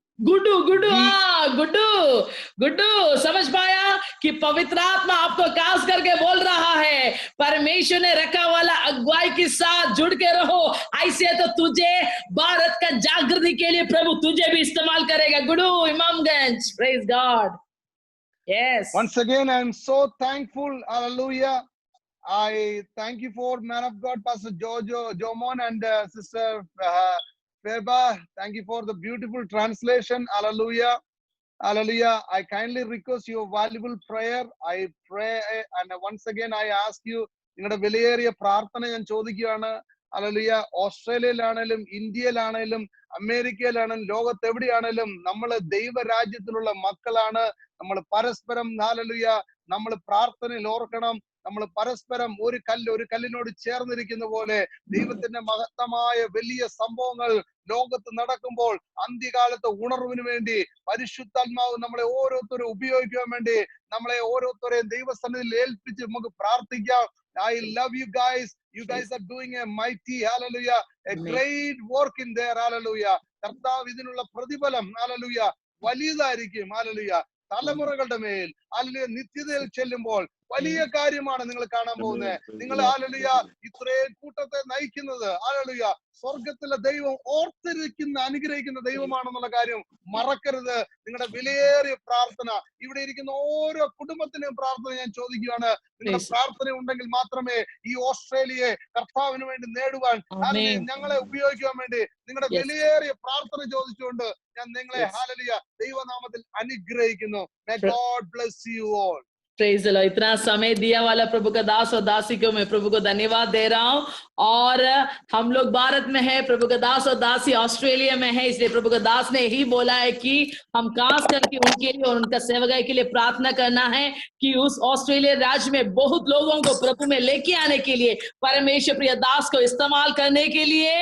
S2: Guddu समझ पाया कि पवित्र आत्मा आपको खास करके बोल रहा है, परमेश्वर ने रखा वाला अगुवाई के साथ जुड़ के रहो. ऐसे तो तुझे भारत का जागृति के लिए प्रभु तुझे भी इस्तेमाल करेगा. Guddu, Imamganj. Praise God. Yes.
S3: Once again, I am so thankful. Hallelujah. I thank you for man of God, Pastor Jomon and Sister Feba. Thank you for the beautiful translation. Hallelujah. Hallelujah. I kindly request your valuable prayer. I pray, and once again I ask you, നിങ്ങളുടെ വിലയേറിയ പ്രാർത്ഥന ഞാൻ ചോദിക്കുകയാണ്. Hallelujah. ഓസ്ട്രേലിയയിലാണേലും ഇന്ത്യയിലാണേലും അമേരിക്കയിലാണേലും ലോകത്ത് എവിടെയാണേലും നമ്മൾ ദൈവരാജ്യത്തിലുള്ള മക്കളാണ്. നമ്മൾ പരസ്പരം ഹല്ലേലൂയ നമ്മൾ പ്രാർത്ഥനയിൽ ഓർക്കണം. നമ്മൾ പരസ്പരം ഒരു കല്ലിനോട് ചേർന്നിരിക്കുന്ന പോലെ ദൈവത്തിന്റെ മഹത്തമായ വലിയ സംഭവങ്ങൾ ലോകത്ത് നടക്കുമ്പോൾ അന്ത്യകാലത്ത് ഉണർവിന് വേണ്ടി പരിശുദ്ധാത്മാവ് നമ്മളെ ഓരോരുത്തരും ഉപയോഗിക്കാൻ വേണ്ടി നമ്മളെ ഓരോരുത്തരെയും ദൈവസന്നിധിയിൽ ഏൽപ്പിച്ച് നമുക്ക് പ്രാർത്ഥിക്കാം. I love you guys. You guys are doing a mighty, hallelujah, a great work in there, hallelujah. കർത്താവ് ഇതിനുള്ള പ്രതിഫലം, hallelujah, വലിയതായിരിക്കും, hallelujah. തലമുറകളുടെ മേൽ, hallelujah, നിത്യതയിൽ ചെല്ലുമ്പോൾ വലിയ കാര്യമാണ് നിങ്ങൾ കാണാൻ പോകുന്നത്. നിങ്ങൾ ഹല്ലേലൂയ ഇത്രയും കൂട്ടത്തെ നയിക്കുന്നത് ഹല്ലേലൂയ സ്വർഗത്തിലെ ദൈവം ഓർത്തിരിക്കുന്ന അനുഗ്രഹിക്കുന്ന ദൈവമാണെന്നുള്ള കാര്യം മറക്കരുത്. നിങ്ങളുടെ വിലയേറിയ പ്രാർത്ഥന, ഇവിടെ ഇരിക്കുന്ന ഓരോ കുടുംബത്തിനെയും പ്രാർത്ഥന ഞാൻ ചോദിക്കുകയാണ്. നിങ്ങളുടെ പ്രാർത്ഥന ഉണ്ടെങ്കിൽ മാത്രമേ ഈ ഓസ്ട്രേലിയയെ കർത്താവിന് വേണ്ടി നേടുവാൻ, ഞങ്ങളെ ഉപയോഗിക്കാൻ വേണ്ടി നിങ്ങളുടെ വിലയേറിയ പ്രാർത്ഥന ചോദിച്ചുകൊണ്ട് ഞാൻ നിങ്ങളെ ഹല്ലേലൂയ ദൈവനാമത്തിൽ അനുഗ്രഹിക്കുന്നു. May God bless you all.
S2: Praise the Lord. इतना समय दिया वाला प्रभु का दास और दासी को मैं प्रभु को धन्यवाद दे रहा हूँ. और हम लोग भारत में है, प्रभु का दास और दासी ऑस्ट्रेलिया में है, इसलिए प्रभु का दास ने ही बोला है कि हम खास करके उनके लिए और उनका सेवकाई के लिए प्रार्थना करना है कि उस ऑस्ट्रेलिया राज्य में बहुत लोगों को प्रभु में लेके आने के लिए, परमेश्वर प्रिय दास को इस्तेमाल करने के लिए,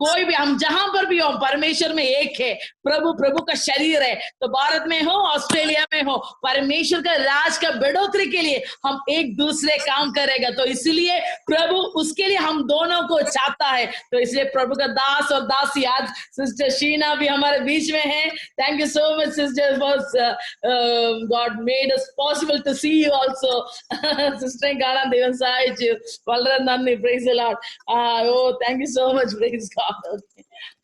S2: कोई भी हम जहां पर भी हो परमेश्वर में एक है. प्रभु का शरीर है, तो भारत में हो ऑस्ट्रेलिया में हो, परमेश्वर का राज का बढ़ोतरी के लिए हम एक दूसरे काम करेगा. तो इसलिए प्रभु उसके लिए हम दोनों को चाहता है. तो इसलिए प्रभु का दास और दासी, आज सिस्टर शीना भी हमारे बीच में है. Thank you so much sister, God made us possible to see you also. Sister Gala Devan Sahaj, വളരെ നന്ദി. Praise the Lord. Oh, thank you so much. Praise God.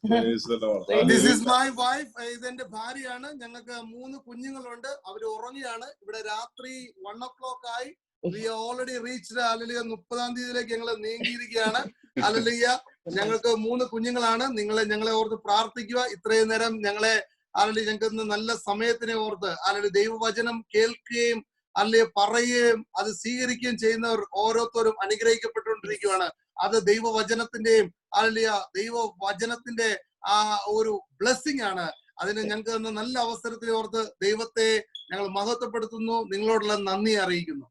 S1: Praise the Lord.
S5: This is
S1: Hallelujah.
S5: my wife. ഇതെന്റെ ഭാര്യയാണ്. ഞങ്ങൾക്ക് 3 കുഞ്ഞുങ്ങളുണ്ട്. അവര് ഉറങ്ങിയാണ്. ഇവിടെ രാത്രി 1 o'clock ആയി. We already reached ഹല്ലേലൂയ 30-ാം തീയതിയിലേക്ക് ഞങ്ങൾ നീങ്ങിയിരിക്കുകയാണ്. ഹല്ലേലൂയ. ഞങ്ങൾക്ക് 3 കുഞ്ഞുങ്ങളാണ്. ഞങ്ങളെ ഓർത്ത് പ്രാർത്ഥിക്കുക. ഇത്രയും നേരം ഞങ്ങളെ ഹല്ലേലൂയ ഞങ്ങൾക്ക് നല്ല സമയത്തിനെ ഓർത്ത് ഹല്ലേലൂയ ദൈവവചനം കേൾക്കുകയും ഹല്ലേലൂയ പറയുകയും അത് സ്വീകരിക്കുകയും ചെയ്യുന്നവർ ഓരോരുത്തരും അനുഗ്രഹിക്കപ്പെട്ടുകൊണ്ടിരിക്കുകയാണ്. അത് ദൈവവചനത്തിന്റെയും ഹല്ലേലൂയ ദൈവവചനത്തിന്റെ ആ ഒരു ബ്ലെസ്സിംഗ് ആണ്. അതിന് ഞങ്ങൾക്ക് തന്ന നല്ല അവസരത്തെ ഓർത്ത് ദൈവത്തെ ഞങ്ങൾ മഹത്വപ്പെടുത്തുന്നു. നിങ്ങളോടുള്ള നന്ദി അറിയിക്കുന്നു.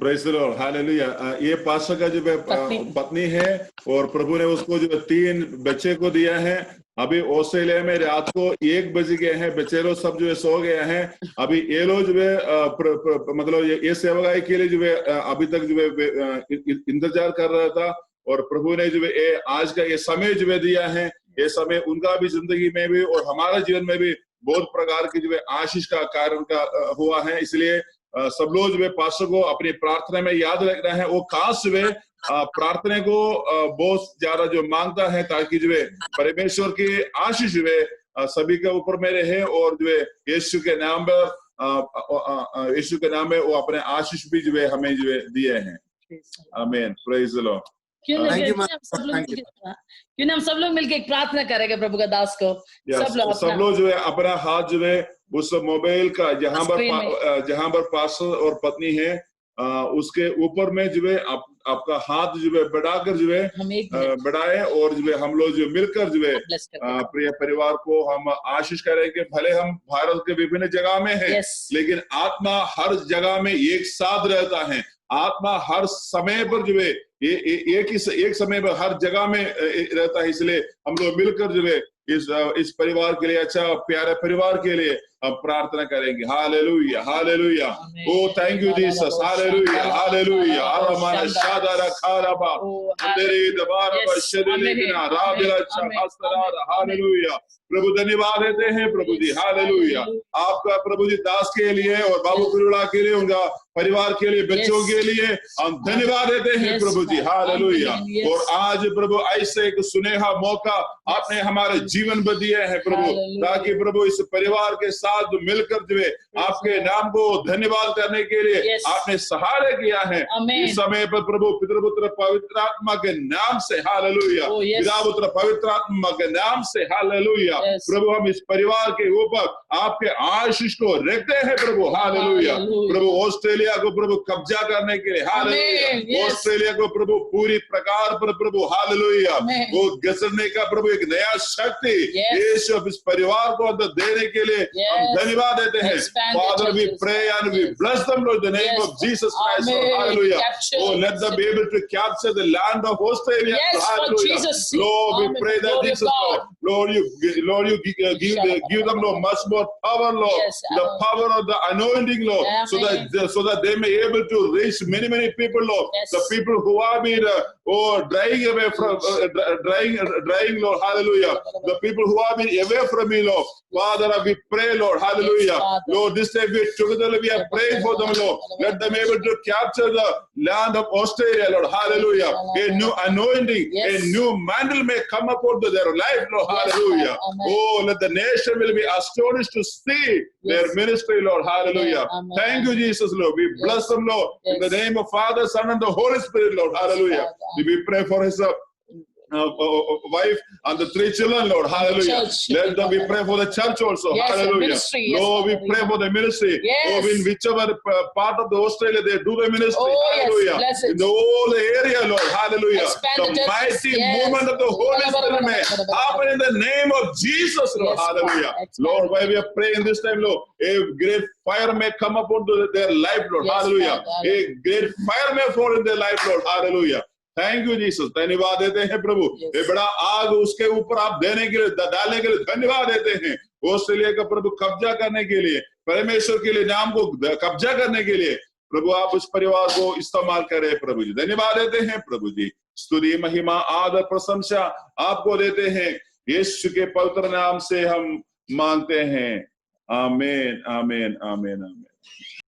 S1: Praise the Lord. Hallelujah. ये पास्टर का जो पत्नी है और प्रभु ने उसको जो 3 बच्चे को दिया है. अभी ऑस्ट्रेलिया में रात को 1 बज गए हैं. बच्चे लोग सब जो है सो गए हैं. अभी ये लोग जो है मतलब ये सेवकाई के लिए जो है अभी तक जो है इंतजार कर रहा था. और प्रभु ने जो है आज का ये समय जो है दिया है. ये समय उनका भी जिंदगी में भी और हमारे जीवन में भी बहुत प्रकार की जो है आशीष का कारण का हुआ है. इसलिए सब लोग जो है पास्टर को अपनी प्रार्थना में याद रखना है. वो खास जो है प्रार्थना को बहुत ज्यादा जो मांगता है ताकि जो है परमेश्वर की आशीष जो है सभी के ऊपर में रहे. और जो है यीशु के नाम में वो अपने आशीष भी जो है हमें जो है दिए हैं. आमीन. Praise the Lord.
S2: क्यों हम सब लोग मिलके एक प्रार्थना करेंगे प्रभु का दास को.
S1: सब लोग जो है अपना हाथ जो है उस मोबाइल का जहां पर पास्टर और पत्नी है उसके ऊपर में जो है आपका हाथ जो है बढ़ाकर जो है बढ़ाए. और जो है हम लोग जो मिलकर जो है प्रिय परिवार को हम आशीष करेंगे. भले हम भारत के विभिन्न जगह में हैं, लेकिन आत्मा हर जगह में एक साथ रहता है. आत्मा हर समय पर जो है एक समय पर हर जगह में रहता है. इसलिए हम लोग मिलकर जो है इस परिवार के लिए, अच्छा प्यारे परिवार के लिए प्रार्थना करेंगे. हालेलुया, हालेलुया. Oh thank you Jesus. हालेलुया, हालेलुया. आरामाना शादारा खाराबा अंदरे दबारा बशरीना राबिला चास्तरारा. हालेलुया. प्रभु धन्यवाद देते हैं प्रभु जी. हालेलुया. आपका प्रभु जी दास के लिए और बाबू कुरुड़ा के लिए, उनका परिवार के लिए, बच्चों के लिए हम धन्यवाद देते हैं प्रभु जी. हालेलुया. और आज प्रभु ऐसे एक सुनेहा मौका आपने हमारे जीवन में दिए हैं प्रभु, ताकि प्रभु इस परिवार के साथ मिलकर जो है आपके नाम को धन्यवाद करने के लिए आपने सहारे किया है. इस समय पर प्रभु पितृपुत्र पवित्र आत्मा के नाम से हालेलुया, पिता पुत्र पवित्र आत्मा के नाम से हालेलुया. प्रभु हम इस परिवार के ऊपर आपके आशीष को रखते हैं प्रभु. हालेलुया. प्रभु ऑस्ट्रेलिया को प्रभु कब्जा करने के लिए हालेलुया. ऑस्ट्रेलिया को प्रभु पूरी प्रकार पर प्रभु हालेलुया वो गसरने का प्रभु एक नया शक्ति यीशु इस परिवार को अंदर देने के लिए हम धन्यवाद देते हैं. Father, we pray and we bless them, Lord, in the name of Jesus Christ. Hallelujah. Oh, let them be able to capture the land of Australia. Hallelujah. Lord, we pray that this is Lord, you give them, Lord, much more power, Lord, the power of the anointing, Lord, so that they may be able to reach many people, Lord, the people who have been drying away from drying, Lord, hallelujah, the people who have been away from me, Lord. Father, we pray, Lord, hallelujah. Lord, this day we together we are praying for them, Lord. Let them be able to capture the land of Australia, Lord, hallelujah. A new anointing, a new mantle may come upon their life, Lord, hallelujah. Oh, let the nation will be astonished to see their ministry, Lord, hallelujah. Thank you, Jesus, Lord. We bless them, Lord, in the name of Father, Son, and the Holy Spirit, Lord, hallelujah. We pray for his wife and the 3 children, Lord, hallelujah. Let them, we pray for the church also, hallelujah. Lord, we pray for the ministry, in whichever part of the Australia they do the ministry, hallelujah. In the whole area, Lord, hallelujah. The mighty movement of the Holy Spirit may happen in the name of Jesus, Lord, hallelujah. Lord, while we are praying this time, Lord, a great fire may come upon their life, Lord, hallelujah. A great fire may fall in their life, Lord, hallelujah. Thank you Jesus. धन्यवाद देते हैं प्रभु. ये बड़ा आग उसके ऊपर आप देने के लिए, डालने के लिए धन्यवाद देते हैं. ऑस्ट्रेलिया का प्रभु कब्जा करने के लिए, परमेश्वर के लिए नाम को कब्जा करने के लिए प्रभु आप उस परिवार को इस्तेमाल करें प्रभु जी. धन्यवाद देते हैं प्रभु जी. स्तुति महिमा आदर प्रशंसा आपको देते हैं. यीशु के पवित्र नाम से हम मांगते हैं. आमीन, आमीन, आमीन, आमीन.